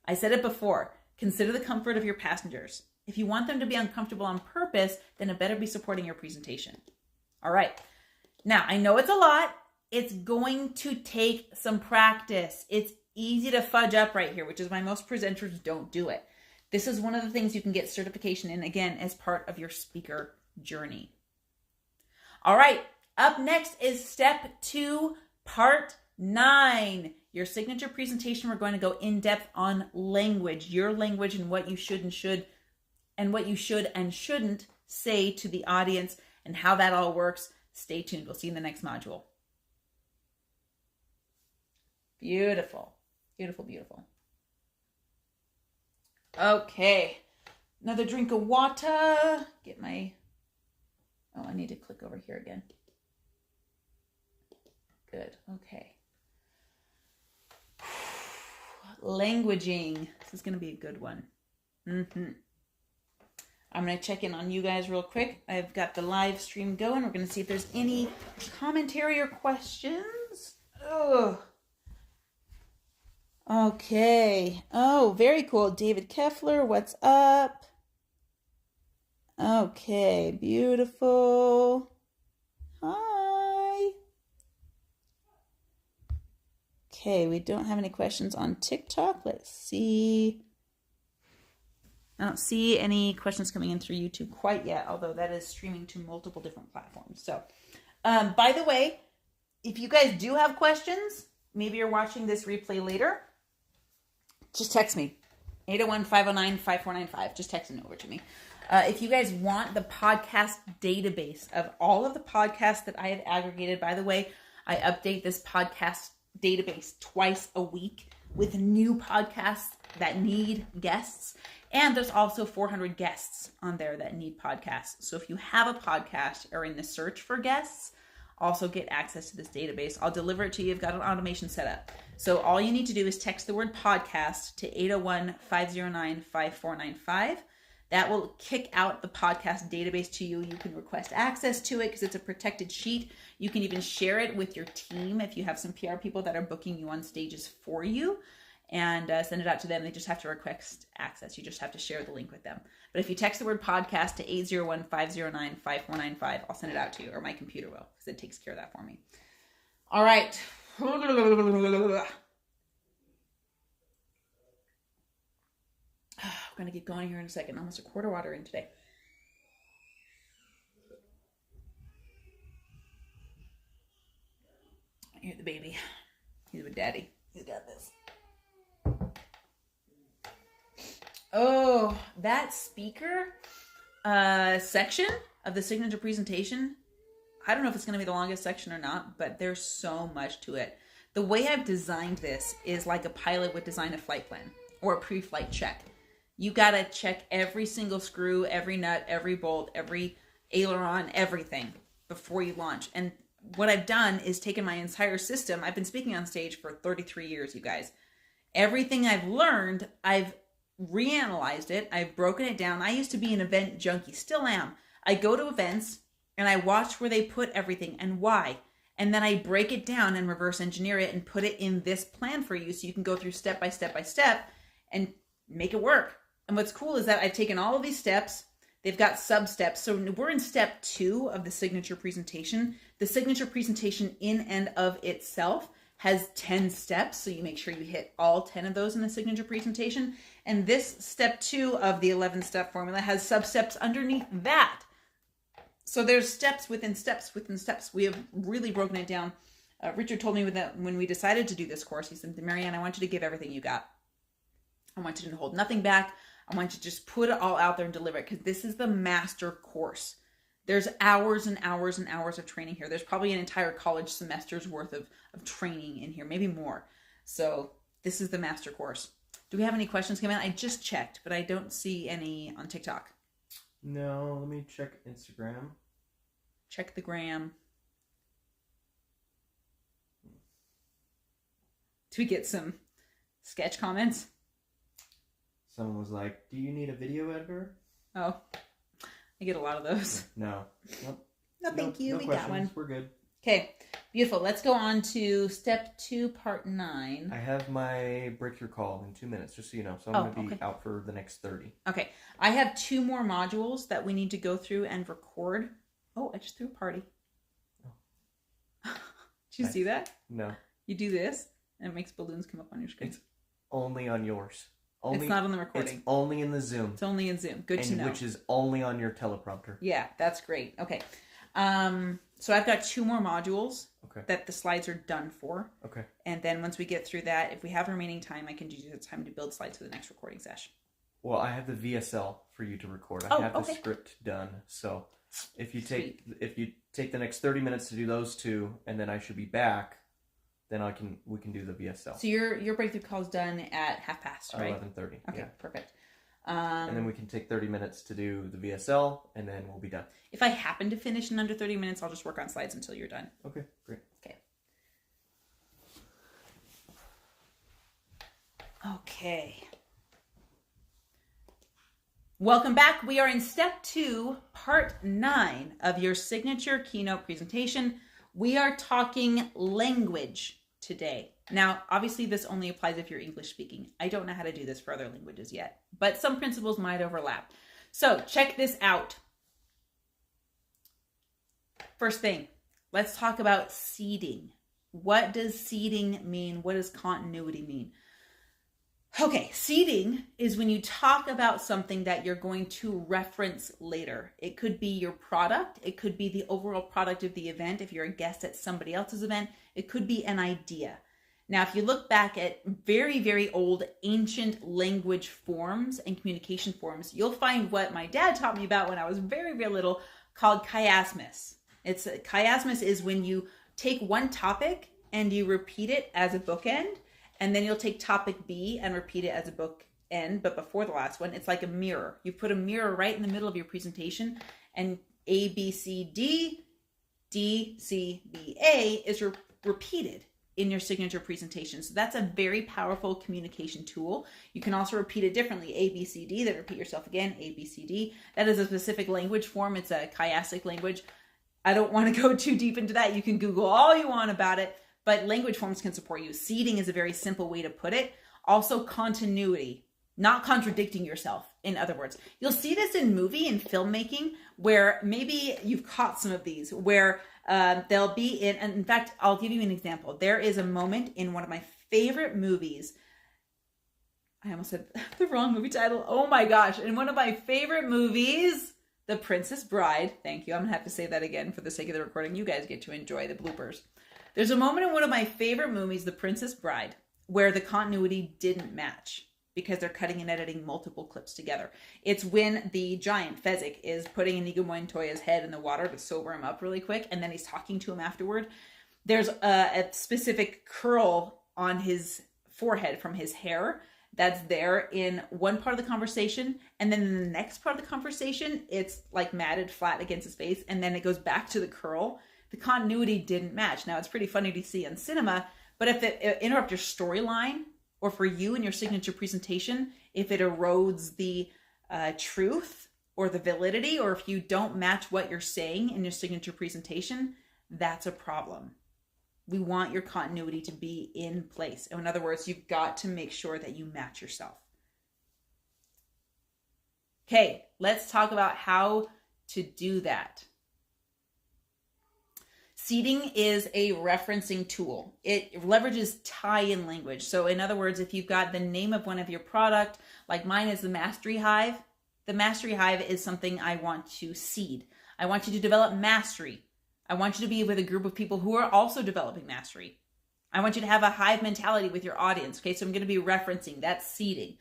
I said it before, consider the comfort of your passengers. If you want them to be uncomfortable on purpose, then it better be supporting your presentation. All right. Now, I know it's a lot. It's going to take some practice. It's easy to fudge up right here, which is why most presenters don't do it. This is one of the things you can get certification in, again, as part of your speaker journey. All right, up next is step 2, part 9. Your signature presentation, we're going to go in depth on language, your language, and what you should and shouldn't say to the audience and how that all works. Stay tuned. We'll see you in the next module. Beautiful. Beautiful, beautiful. Okay. Another drink of water. Get my... Oh, I need to click over here again. Good. Okay. Languaging. This is going to be a good one. I'm going to check in on you guys real quick. I've got the live stream going. We're going to see if there's any commentary or questions. Ugh. Okay. Oh, very cool. David Keffler, what's up? Okay, beautiful. Hi. Okay, we don't have any questions on TikTok. Let's see. I don't see any questions coming in through YouTube quite yet, although that is streaming to multiple different platforms. So, by the way, if you guys do have questions, maybe you're watching this replay later, just text me, 801-509-5495. Just text it over to me. If you guys want the podcast database of all of the podcasts that I have aggregated, by the way, I update this podcast database twice a week with new podcasts that need guests. And there's also 400 guests on there that need podcasts. So if you have a podcast or in the search for guests, also get access to this database. I'll deliver it to you. I've got an automation set up. So all you need to do is text the word podcast to 801-509-5495. That will kick out the podcast database to you. You can request access to it because it's a protected sheet. You can even share it with your team if you have some PR people that are booking you on stages for you, and send it out to them. They just have to request access. You just have to share the link with them. But if you text the word podcast to 801-509-5495, I'll send it out to you, or my computer will, because it takes care of that for me. All right. I'm going to get going here in a second. Almost a quart of water in today. Here's the baby. He's with daddy. He's got this. Oh, that speaker section of the signature presentation, I don't know if it's going to be the longest section or not, but there's so much to it. The way I've designed this is like a pilot would design a flight plan or a pre-flight check. You got to check every single screw, every nut, every bolt, every aileron, everything before you launch. And what I've done is taken my entire system. I've been speaking on stage for 33 years, you guys. Everything I've learned, I've reanalyzed it. I've broken it down. I used to be an event junkie, still am. I go to events and I watch where they put everything and why. And then I break it down and reverse engineer it and put it in this plan for you so you can go through step by step by step and make it work. And what's cool is that I've taken all of these steps. They've got sub-steps. So we're in step 2 of the signature presentation. The signature presentation in and of itself has 10 steps. So you make sure you hit all 10 of those in the signature presentation. And this step 2 of the 11-step formula has sub-steps underneath that. So there's steps within steps within steps. We have really broken it down. Richard told me when we decided to do this course, he said, Marianne, I want you to give everything you got. I want you to hold nothing back. I want you to just put it all out there and deliver it, because this is the master course. There's hours and hours and hours of training here. There's probably an entire college semester's worth of training in here, maybe more. So this is the master course. Do we have any questions come in? I just checked, but I don't see any on TikTok. No, let me check Instagram. Check the gram. Do we get some sketch comments? Someone was like, do you need a video editor? Oh, I get a lot of those. No. Nope. No, thank you. No We questions. got one. We're good. Okay, beautiful. Let's go on to step 2, part 9. I have my breakthrough call in 2 minutes, just so you know. So I'm going to be out for the next 30. Okay, I have 2 more modules that we need to go through and record. Oh, I just threw a party. Oh. Did you see that? No. You do this, and it makes balloons come up on your screen. It's only on yours. It's not on the recording. It's only in the Zoom. It's only in Zoom. Good to know. Which is only on your teleprompter. Yeah, that's great. Okay. So I've got 2 more modules that the slides are done for. Okay. And then once we get through that, if we have remaining time, I can use the time to build slides for the next recording session. Well, I have the VSL for you to record. I have the script done. So if you take the next 30 minutes to do those 2, and then I should be back, then we can do the VSL. So your breakthrough call is done at 12:30, right? 11:30. Okay, yeah. Perfect. And then we can take 30 minutes to do the VSL, and then we'll be done. If I happen to finish in under 30 minutes, I'll just work on slides until you're done. Okay, great. Okay. Welcome back. We are in step 2, part 9 of your signature keynote presentation. We are talking language today. Now, obviously, this only applies if you're English speaking. I don't know how to do this for other languages yet, but some principles might overlap. So check this out. First thing, let's talk about seeding. What does seeding mean? What does continuity mean? Okay, seeding is when you talk about something that you're going to reference later. It could be your product. It could be the overall product of the event. If you're a guest at somebody else's event, it could be an idea. Now, if you look back at very, very old ancient language forms and communication forms, you'll find what my dad taught me about when I was very, very little called chiasmus. Chiasmus is when you take one topic and you repeat it as a bookend, and then you'll take topic B and repeat it as a bookend, but before the last one. It's like a mirror. You put a mirror right in the middle of your presentation, and A, B, C, D, D, C, B, A is repeated in your signature presentation. So that's a very powerful communication tool. You can also repeat it differently. A, B, C, D, then repeat yourself again. A, B, C, D. That is a specific language form. It's a chiastic language. I don't want to go too deep into that. You can Google all you want about it, but language forms can support you. Seeding is a very simple way to put it. Also continuity, not contradicting yourself. In other words, you'll see this in movie and filmmaking, where maybe you've caught some of these, where they'll be in, and in fact, I'll give you an example. There is a moment in one of my favorite movies. I almost said the wrong movie title. Oh my gosh. In one of my favorite movies, The Princess Bride. Thank you. I'm going to have to say that again for the sake of the recording. You guys get to enjoy the bloopers. There's a moment in one of my favorite movies, The Princess Bride, where the continuity didn't match because they're cutting and editing multiple clips together. It's when the giant Fezzik is putting Inigo Montoya's head in the water to sober him up really quick, and then he's talking to him afterward. There's a specific curl on his forehead from his hair that's there in one part of the conversation, and then in the next part of the conversation, it's like matted flat against his face, and then it goes back to the curl. The continuity didn't match. Now, it's pretty funny to see on cinema, but if it interrupts your storyline, or for you in your signature presentation, if it erodes the truth or the validity, or if you don't match what you're saying in your signature presentation, that's a problem. We want your continuity to be in place. In other words, you've got to make sure that you match yourself. Okay, let's talk about how to do that. Seeding is a referencing tool. It leverages tie-in language. So in other words, if you've got the name of one of your product, like mine is the Mastery Hive, the Mastery Hive is something I want to seed. I want you to develop mastery. I want you to be with a group of people who are also developing mastery. I want you to have a hive mentality with your audience. Okay, so I'm going to be referencing. That's seeding.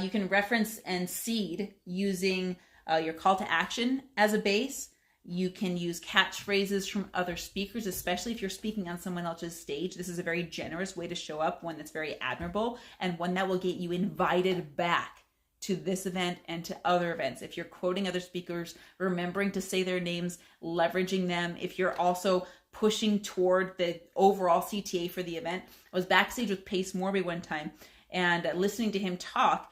You can reference and seed using your call to action as a base. You can use catchphrases from other speakers, especially if you're speaking on someone else's stage. This is a very generous way to show up, one that's very admirable, and one that will get you invited back to this event and to other events. If you're quoting other speakers, remembering to say their names, leveraging them. If you're also pushing toward the overall CTA for the event. I was backstage with Pace Morby one time, and listening to him talk,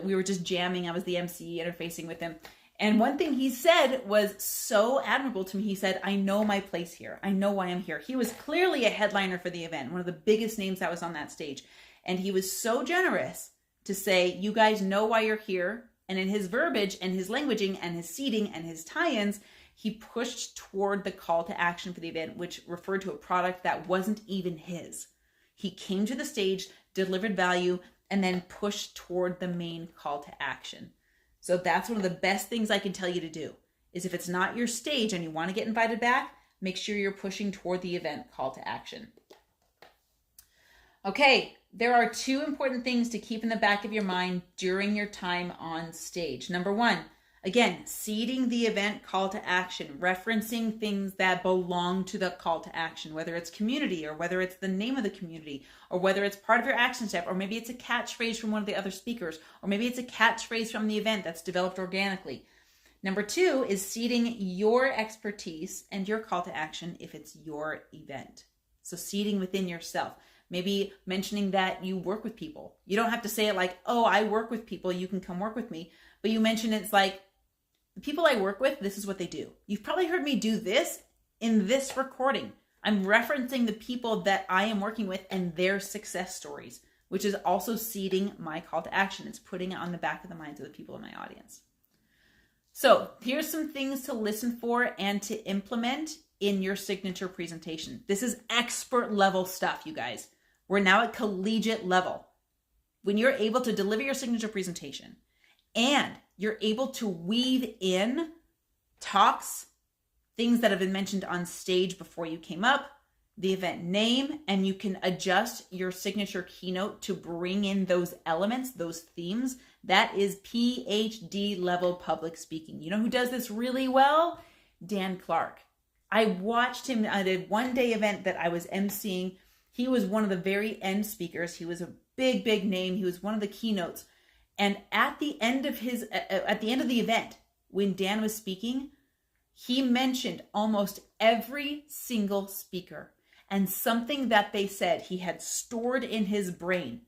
we were just jamming. I was the MC interfacing with him. And one thing he said was so admirable to me. He said, I know my place here. I know why I'm here. He was clearly a headliner for the event, one of the biggest names that was on that stage. And he was so generous to say, you guys know why you're here. And in his verbiage and his languaging and his seeding and his tie-ins, he pushed toward the call to action for the event, which referred to a product that wasn't even his. He came to the stage, delivered value, and then pushed toward the main call to action. So that's one of the best things I can tell you to do, is if it's not your stage and you want to get invited back, make sure you're pushing toward the event call to action. Okay, there are two important things to keep in the back of your mind during your time on stage. Number one, again, seeding the event call to action, referencing things that belong to the call to action, whether it's community or whether it's the name of the community or whether it's part of your action step, or maybe it's a catchphrase from one of the other speakers, or maybe it's a catchphrase from the event that's developed organically. Number two is seeding your expertise and your call to action if it's your event. So seeding within yourself. Maybe mentioning that you work with people. You don't have to say it like, oh, I work with people, you can come work with me. But you mention it's like, the people I work with, this is what they do. You've probably heard me do this in this recording. I'm referencing the people that I am working with and their success stories, which is also seeding my call to action. It's putting it on the back of the minds of the people in my audience. So here's some things to listen for and to implement in your signature presentation. This is expert level stuff, you guys. We're now at collegiate level. When you're able to deliver your signature presentation and you're able to weave in talks, things that have been mentioned on stage before you came up, the event name, and you can adjust your signature keynote to bring in those elements, those themes, that is PhD level public speaking. You know who does this really well? Dan Clark. I watched him at a one-day event that I was emceeing. He was one of the very end speakers. He was a big, big name. He was one of the keynotes. And at the end of the event, when Dan was speaking, he mentioned almost every single speaker and something that they said he had stored in his brain.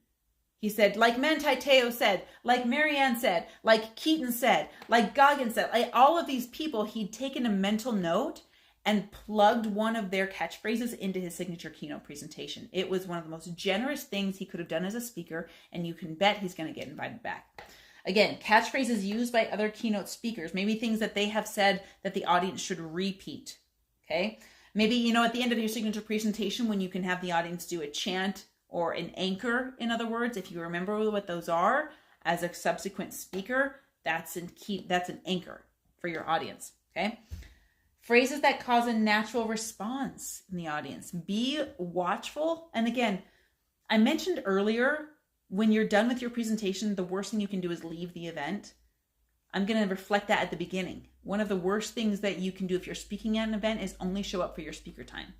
He said, like Manti Te'o said, like Marianne said, like Keaton said, like Goggins said, like all of these people, he'd taken a mental note and plugged one of their catchphrases into his signature keynote presentation. It was one of the most generous things he could have done as a speaker, and you can bet he's going to get invited back. Again, catchphrases used by other keynote speakers, maybe things that they have said that the audience should repeat, okay? Maybe, at the end of your signature presentation, when you can have the audience do a chant or an anchor, in other words, if you remember what those are, as a subsequent speaker, that's an anchor for your audience, okay? Phrases that cause a natural response in the audience. Be watchful. And again, I mentioned earlier, when you're done with your presentation, the worst thing you can do is leave the event. I'm going to reflect that at the beginning. One of the worst things that you can do if you're speaking at an event is only show up for your speaker time.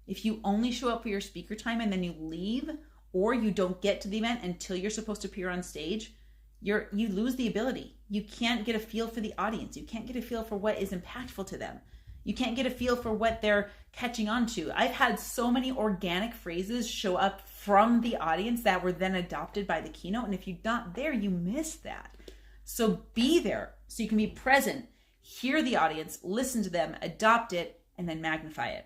If you only show up for your speaker time and then you leave, or you don't get to the event until you're supposed to appear on stage, you lose the ability. You can't get a feel for the audience. You can't get a feel for what is impactful to them. You can't get a feel for what they're catching on to. I've had so many organic phrases show up from the audience that were then adopted by the keynote. And if you're not there, you miss that. So be there so you can be present, hear the audience, listen to them, adopt it, and then magnify it.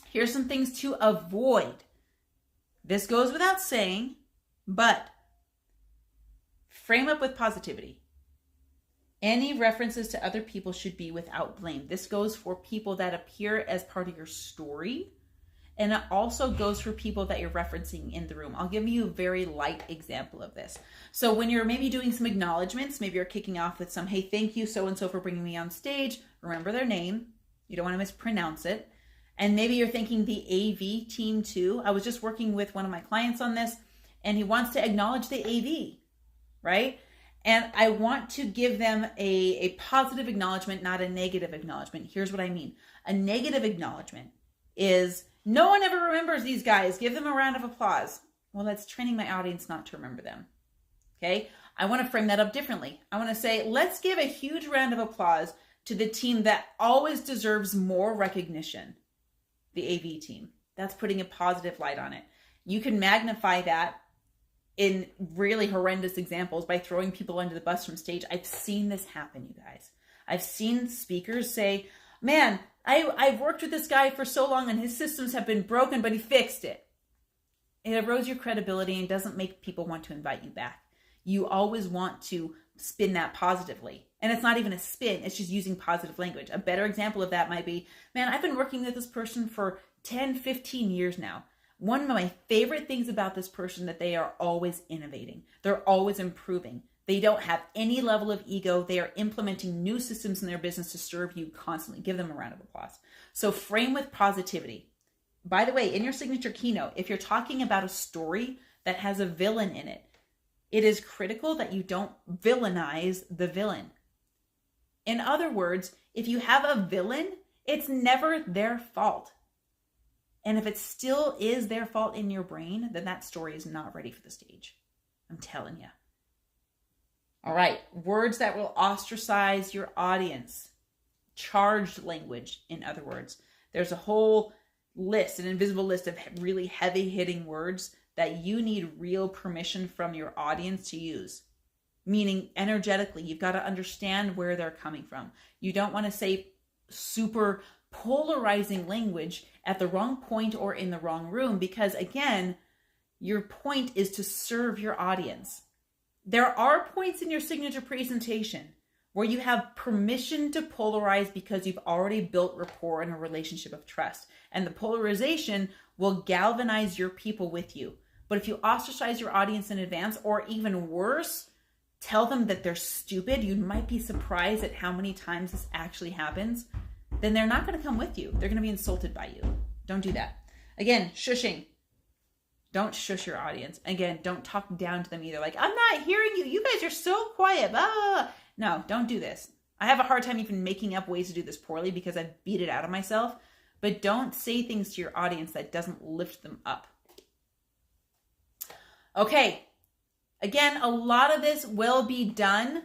Here's some things to avoid. This goes without saying, but frame up with positivity. Any references to other people should be without blame. This goes for people that appear as part of your story, and it also goes for people that you're referencing in the room. I'll give you a very light example of this. So when you're maybe doing some acknowledgments, maybe you're kicking off with some, hey, thank you so-and-so for bringing me on stage. Remember their name. You don't want to mispronounce it. And maybe you're thanking the AV team too. I was just working with one of my clients on this, and he wants to acknowledge the AV, right? And I want to give them a positive acknowledgement, not a negative acknowledgement. Here's what I mean. A negative acknowledgement is, no one ever remembers these guys. Give them a round of applause. Well, that's training my audience not to remember them. Okay? I want to frame that up differently. I want to say, let's give a huge round of applause to the team that always deserves more recognition. The AV team. That's putting a positive light on it. You can magnify that in really horrendous examples by throwing people under the bus from stage. I've seen this happen, you guys. I've seen speakers say, man, I've worked with this guy for so long and his systems have been broken, but he fixed it. It erodes your credibility and doesn't make people want to invite you back. You always want to spin that positively. And it's not even a spin, it's just using positive language. A better example of that might be, man, I've been working with this person for 10, 15 years now. One of my favorite things about this person that they are always innovating. They're always improving. They don't have any level of ego. They are implementing new systems in their business to serve you constantly. Give them a round of applause. So frame with positivity. By the way, in your signature keynote, if you're talking about a story that has a villain in it, it is critical that you don't villainize the villain. In other words, if you have a villain, it's never their fault. And if it still is their fault in your brain, then that story is not ready for the stage. I'm telling you. All right, words that will ostracize your audience. Charged language, in other words. There's a whole list, an invisible list of really heavy-hitting words that you need real permission from your audience to use. Meaning, energetically, you've got to understand where they're coming from. You don't want to say super polarizing language at the wrong point or in the wrong room, because again, your point is to serve your audience. There are points in your signature presentation where you have permission to polarize because you've already built rapport and a relationship of trust. And the polarization will galvanize your people with you. But if you ostracize your audience in advance, or even worse, tell them that they're stupid, you might be surprised at how many times this actually happens, then they're not going to come with you. They're going to be insulted by you. Don't do that. Again, shushing. Don't shush your audience. Again, don't talk down to them either. Like, I'm not hearing you. You guys are so quiet. Blah. No, don't do this. I have a hard time even making up ways to do this poorly because I've beat it out of myself. But don't say things to your audience that doesn't lift them up. Okay. Again, a lot of this will be done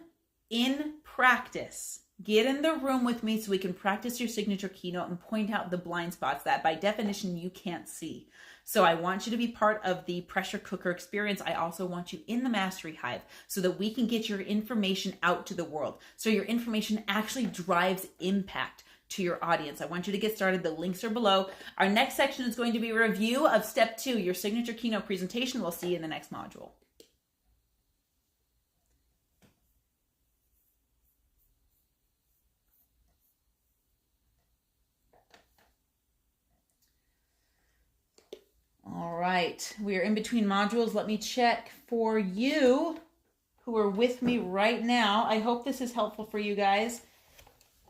in practice. Get in the room with me so we can practice your signature keynote and point out the blind spots that by definition you can't see. So I want you to be part of the pressure cooker experience. I also want you in the Mastery Hive so that we can get your information out to the world. So your information actually drives impact to your audience. I want you to get started. The links are below. Our next section is going to be a review of step 2, your signature keynote presentation. We'll see you in the next module. All right, we are in between modules. Let me check for you who are with me right now. I hope this is helpful for you guys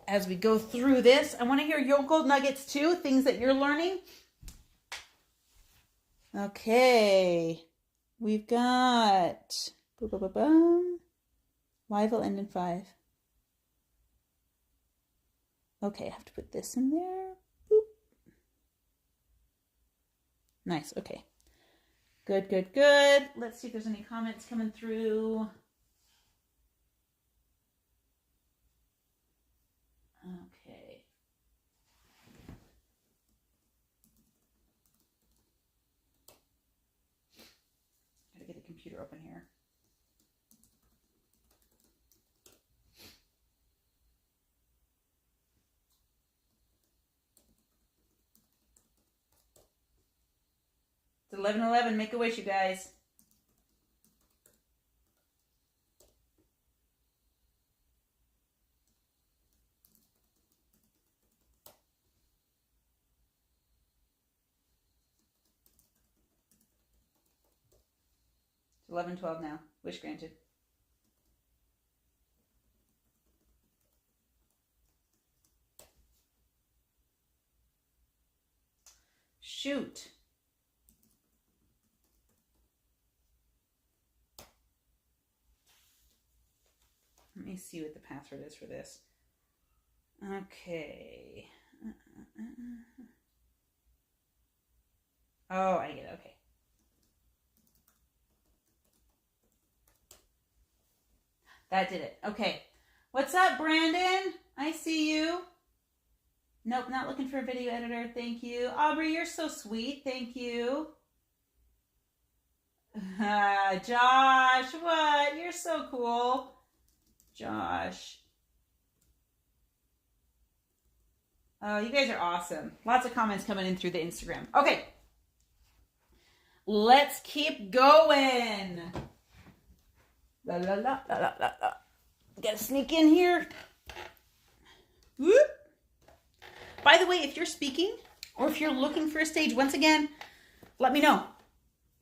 as we go through this. I want to hear your gold nuggets too, things that you're learning. Okay, we've got live will end in 5. Okay, I have to put this in there. Boop. Nice, okay. Good, good, good. Let's see if there's any comments coming through. Okay. Gotta get the computer open here. It's 11:11. Make a wish, you guys. It's 11:12 now. Wish granted. Shoot. Let me see what the password is for this. Okay. Oh, I get it. Okay. That did it. Okay. What's up, Brandon? I see you. Nope, not looking for a video editor. Thank you. Aubrey, you're so sweet. Thank you. Josh, what? You're so cool. Josh. Oh, you guys are awesome. Lots of comments coming in through the Instagram. Okay. Let's keep going. La la la la la la la. Gotta sneak in here. Whoop. By the way, if you're speaking or if you're looking for a stage, once again, let me know.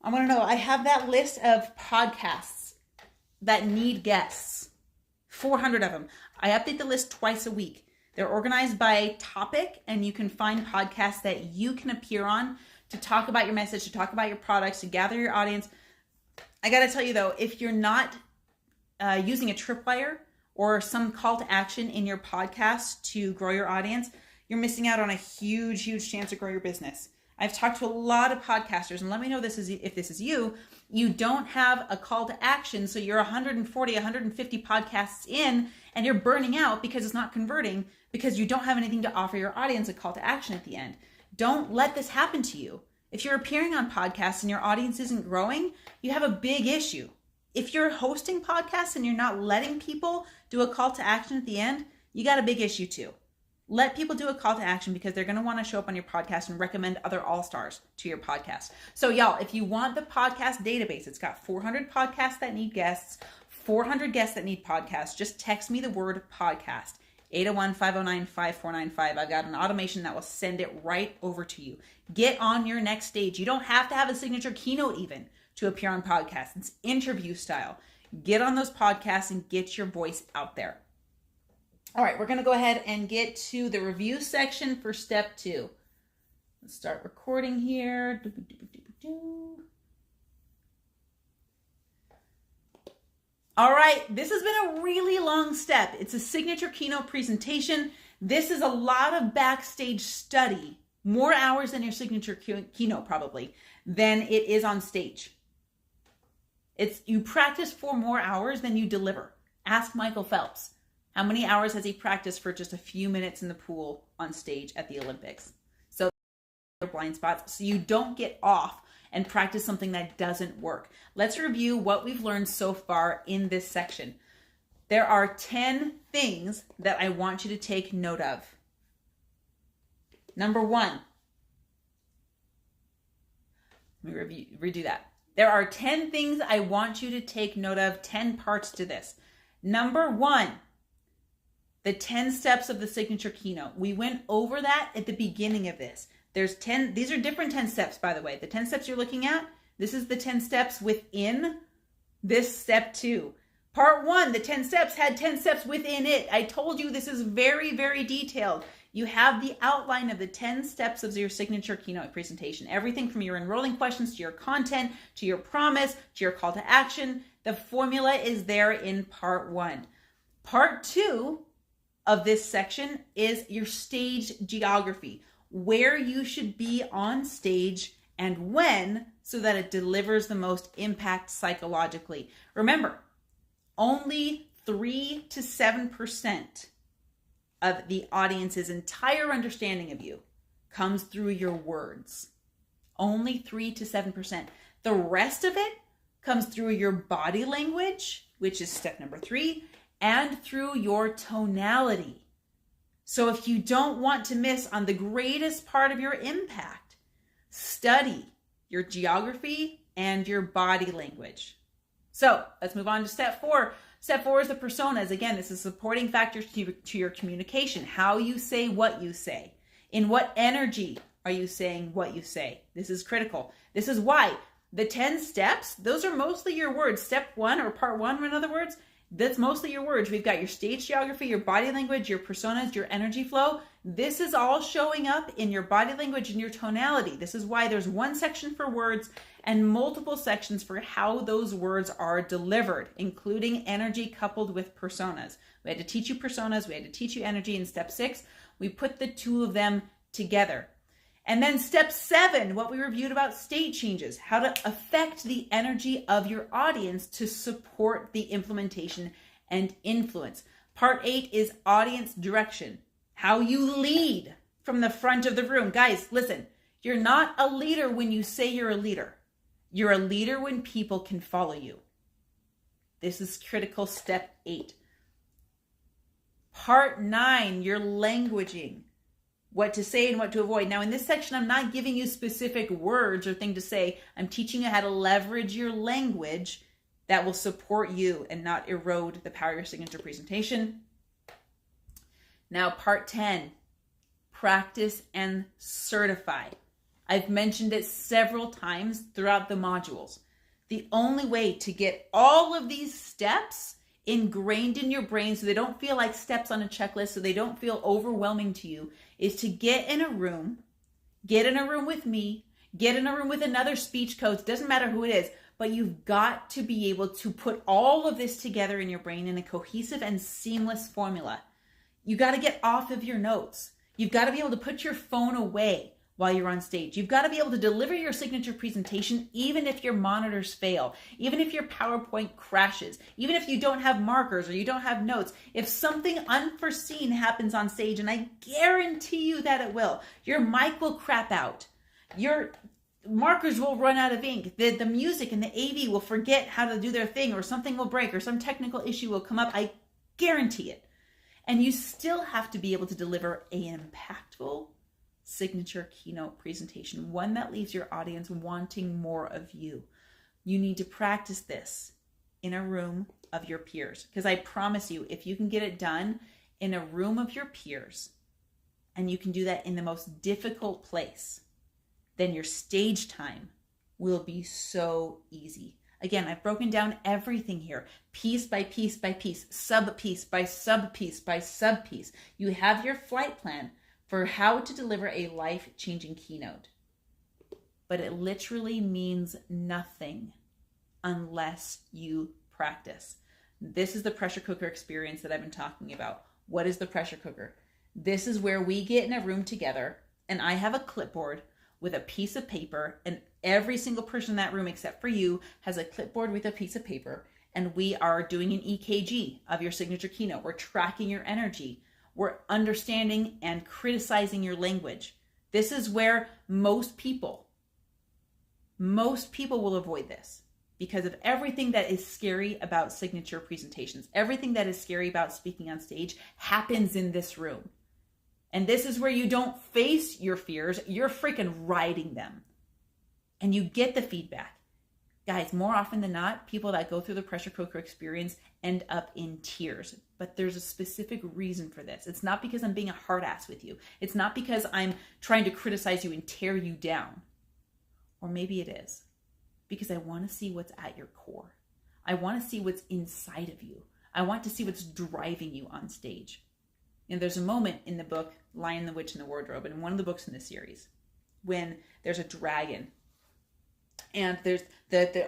I want to know. I have that list of podcasts that need guests. 400 of them. I update the list twice a week. They're organized by topic, and you can find podcasts that you can appear on to talk about your message, to talk about your products, to gather your audience. I got to tell you, though, if you're not using a tripwire or some call to action in your podcast to grow your audience, you're missing out on a huge, huge chance to grow your business. I've talked to a lot of podcasters, and let me know if this is you. You don't have a call to action, so you're 140, 150 podcasts in, and you're burning out because it's not converting, because you don't have anything to offer your audience a call to action at the end. Don't let this happen to you. If you're appearing on podcasts and your audience isn't growing, you have a big issue. If you're hosting podcasts and you're not letting people do a call to action at the end, you got a big issue too. Let people do a call to action because they're going to want to show up on your podcast and recommend other all-stars to your podcast. So y'all, if you want the podcast database, it's got 400 podcasts that need guests, 400 guests that need podcasts. Just text me the word podcast, 801-509-5495. I've got an automation that will send it right over to you. Get on your next stage. You don't have to have a signature keynote even to appear on podcasts. It's interview style. Get on those podcasts and get your voice out there. All right, we're going to go ahead and get to the review section for step 2. Let's start recording here. All right, this has been a really long step. It's a signature keynote presentation. This is a lot of backstage study, more hours than your signature keynote probably, than it is on stage. You practice for more hours than you deliver. Ask Michael Phelps. How many hours has he practiced for just a few minutes in the pool on stage at the Olympics? So blind spots, so you don't get off and practice something that doesn't work. Let's review what we've learned so far in this section. There are 10 things that I want you to take note of. Number 1. Let me redo that. There are 10 things I want you to take note of, 10 parts to this. Number 1, the 10 steps of the signature keynote. We went over that at the beginning of this. There's 10, these are different 10 steps, by the way. The 10 steps you're looking at, this is the 10 steps within this step 2. Part 1, the 10 steps had 10 steps within it. I told you this is very, very detailed. You have the outline of the 10 steps of your signature keynote presentation. Everything from your enrolling questions to your content, to your promise, to your call to action. The formula is there in part 1. Part 2 of this section is your stage geography, where you should be on stage and when, so that it delivers the most impact psychologically. Remember, only 3 to 7% of the audience's entire understanding of you comes through your words. Only 3 to 7%. The rest of it comes through your body language, which is step number 3, and through your tonality. So if you don't want to miss on the greatest part of your impact, study your geography and your body language. So let's move on to step 4. Step 4 is the personas. Again, this is supporting factors to your communication, how you say what you say. In what energy are you saying what you say? This is critical. This is why the 10 steps, those are mostly your words. Step 1, or part 1, in other words, that's mostly your words. We've got your stage geography, your body language, your personas, your energy flow. This is all showing up in your body language and your tonality. This is why there's one section for words and multiple sections for how those words are delivered, including energy coupled with personas. We had to teach you personas, we had to teach you energy in step 6. We put the two of them together. And then step 7, what we reviewed about state changes, how to affect the energy of your audience to support the implementation and influence. Part 8 is audience direction, how you lead from the front of the room. Guys, listen, you're not a leader when you say you're a leader. You're a leader when people can follow you. This is critical, step 8. Part 9, your languaging. What to say and what to avoid. Now in this section, I'm not giving you specific words or thing to say. I'm teaching you how to leverage your language that will support you and not erode the power of your signature presentation. Now part 10, practice and certify. I've mentioned it several times throughout the modules. The only way to get all of these steps ingrained in your brain so they don't feel like steps on a checklist, so they don't feel overwhelming to you, is to get in a room with me, get in a room with another speech coach, doesn't matter who it is, but you've got to be able to put all of this together in your brain in a cohesive and seamless formula. You got to get off of your notes. You've got to be able to put your phone away while you're on stage. You've got to be able to deliver your signature presentation even if your monitors fail, even if your PowerPoint crashes, even if you don't have markers or you don't have notes. If something unforeseen happens on stage, and I guarantee you that it will, your mic will crap out, your markers will run out of ink, the music and the AV will forget how to do their thing, or something will break, or some technical issue will come up. I guarantee it. And you still have to be able to deliver an impactful signature keynote presentation, one that leaves your audience wanting more of you. You need to practice this in a room of your peers, because I promise you, if you can get it done in a room of your peers, and you can do that in the most difficult place, then your stage time will be so easy. Again, I've broken down everything here, piece by piece by piece, sub piece by sub piece by sub piece. You have your flight plan for how to deliver a life-changing keynote. But it literally means nothing unless you practice. This is the pressure cooker experience that I've been talking about. What is the pressure cooker? This is where we get in a room together and I have a clipboard with a piece of paper, and every single person in that room except for you has a clipboard with a piece of paper, and we are doing an EKG of your signature keynote. We're tracking your energy. We're understanding and criticizing your language. This is where most people will avoid this because of everything that is scary about signature presentations. Everything that is scary about speaking on stage happens in this room. And this is where you don't face your fears, you're freaking riding them. And you get the feedback. Guys, more often than not, people that go through the pressure cooker experience end up in tears. But there's a specific reason for this. It's not because I'm being a hard ass with you. It's not because I'm trying to criticize you and tear you down. Or maybe it is. Because I want to see what's at your core. I want to see what's inside of you. I want to see what's driving you on stage. And there's a moment in the book, Lion, the Witch, and the Wardrobe, and in one of the books in this series, when there's a dragon. And there's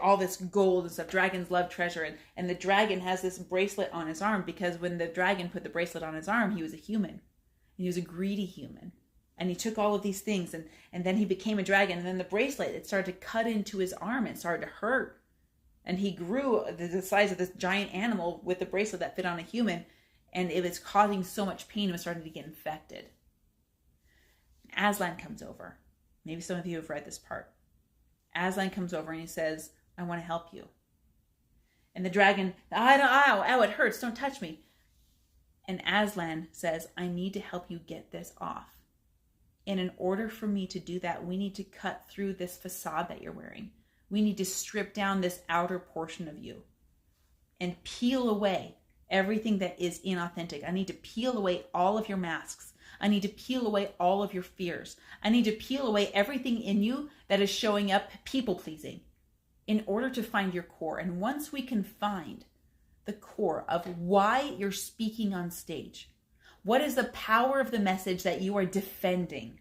all this gold and stuff. Dragons love treasure. And the dragon has this bracelet on his arm because when the dragon put the bracelet on his arm, he was a human. And he was a greedy human. And he took all of these things and then he became a dragon. And then the bracelet, it started to cut into his arm. It started to hurt. And he grew the size of this giant animal with the bracelet that fit on a human. And it was causing so much pain, it was starting to get infected. Aslan comes over. Maybe some of you have read this part. Aslan comes over and he says, I want to help you. And the dragon, ow, it hurts, don't touch me. And Aslan says, I need to help you get this off. And in order for me to do that, we need to cut through this facade that you're wearing. We need to strip down this outer portion of you and peel away everything that is inauthentic. I need to peel away all of your masks. I need to peel away all of your fears. I need to peel away everything in you that is showing up people-pleasing in order to find your core. And once we can find the core of why you're speaking on stage, what is the power of the message that you are defending,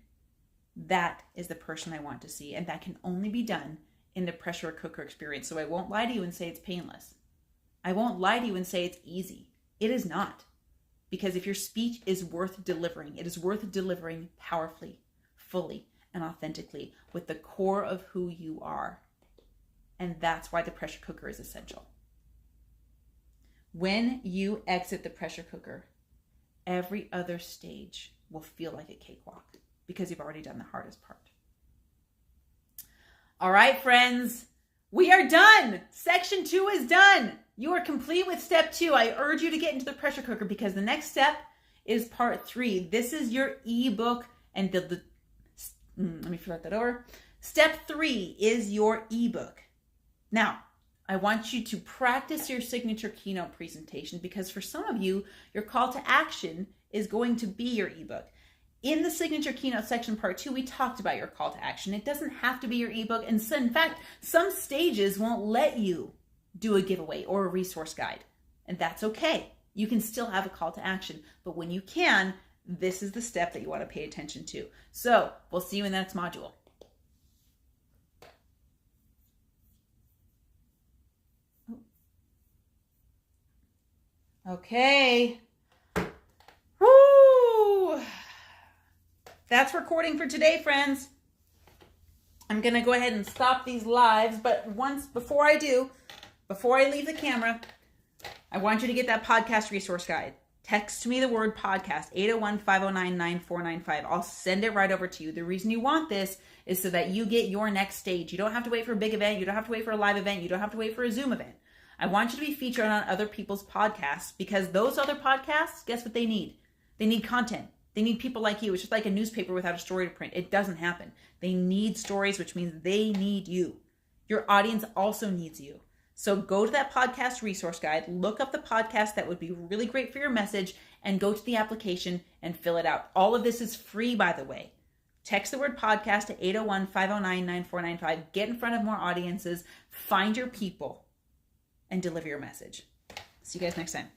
that is the person I want to see. And that can only be done in the pressure cooker experience. So I won't lie to you and say it's painless. I won't lie to you and say it's easy. It is not. Because if your speech is worth delivering, it is worth delivering powerfully, fully, and authentically with the core of who you are. And that's why the pressure cooker is essential. When you exit the pressure cooker, every other stage will feel like a cakewalk because you've already done the hardest part. All right, friends, we are done. Section 2 is done. You are complete with step 2. I urge you to get into the pressure cooker because the next step is part 3. This is your ebook, and let me flip that over. Step 3 is your ebook. Now, I want you to practice your signature keynote presentation because for some of you, your call to action is going to be your ebook. In the signature keynote section part 2, we talked about your call to action. It doesn't have to be your ebook. And so, in fact, some stages won't let you do a giveaway or a resource guide. And that's okay. You can still have a call to action. But when you can, this is the step that you want to pay attention to. So we'll see you in the next module. Okay. Woo! That's recording for today, friends. I'm going to go ahead and stop these lives, but before I leave the camera, I want you to get that podcast resource guide. Text me the word podcast, 801-509-9495. I'll send it right over to you. The reason you want this is so that you get your next stage. You don't have to wait for a big event. You don't have to wait for a live event. You don't have to wait for a Zoom event. I want you to be featured on other people's podcasts because those other podcasts, guess what they need? They need content. They need people like you. It's just like a newspaper without a story to print. It doesn't happen. They need stories, which means they need you. Your audience also needs you. So go to that podcast resource guide, look up the podcast that would be really great for your message, and go to the application and fill it out. All of this is free, by the way. Text the word podcast to 801-509-9495. Get in front of more audiences, find your people, and deliver your message. See you guys next time.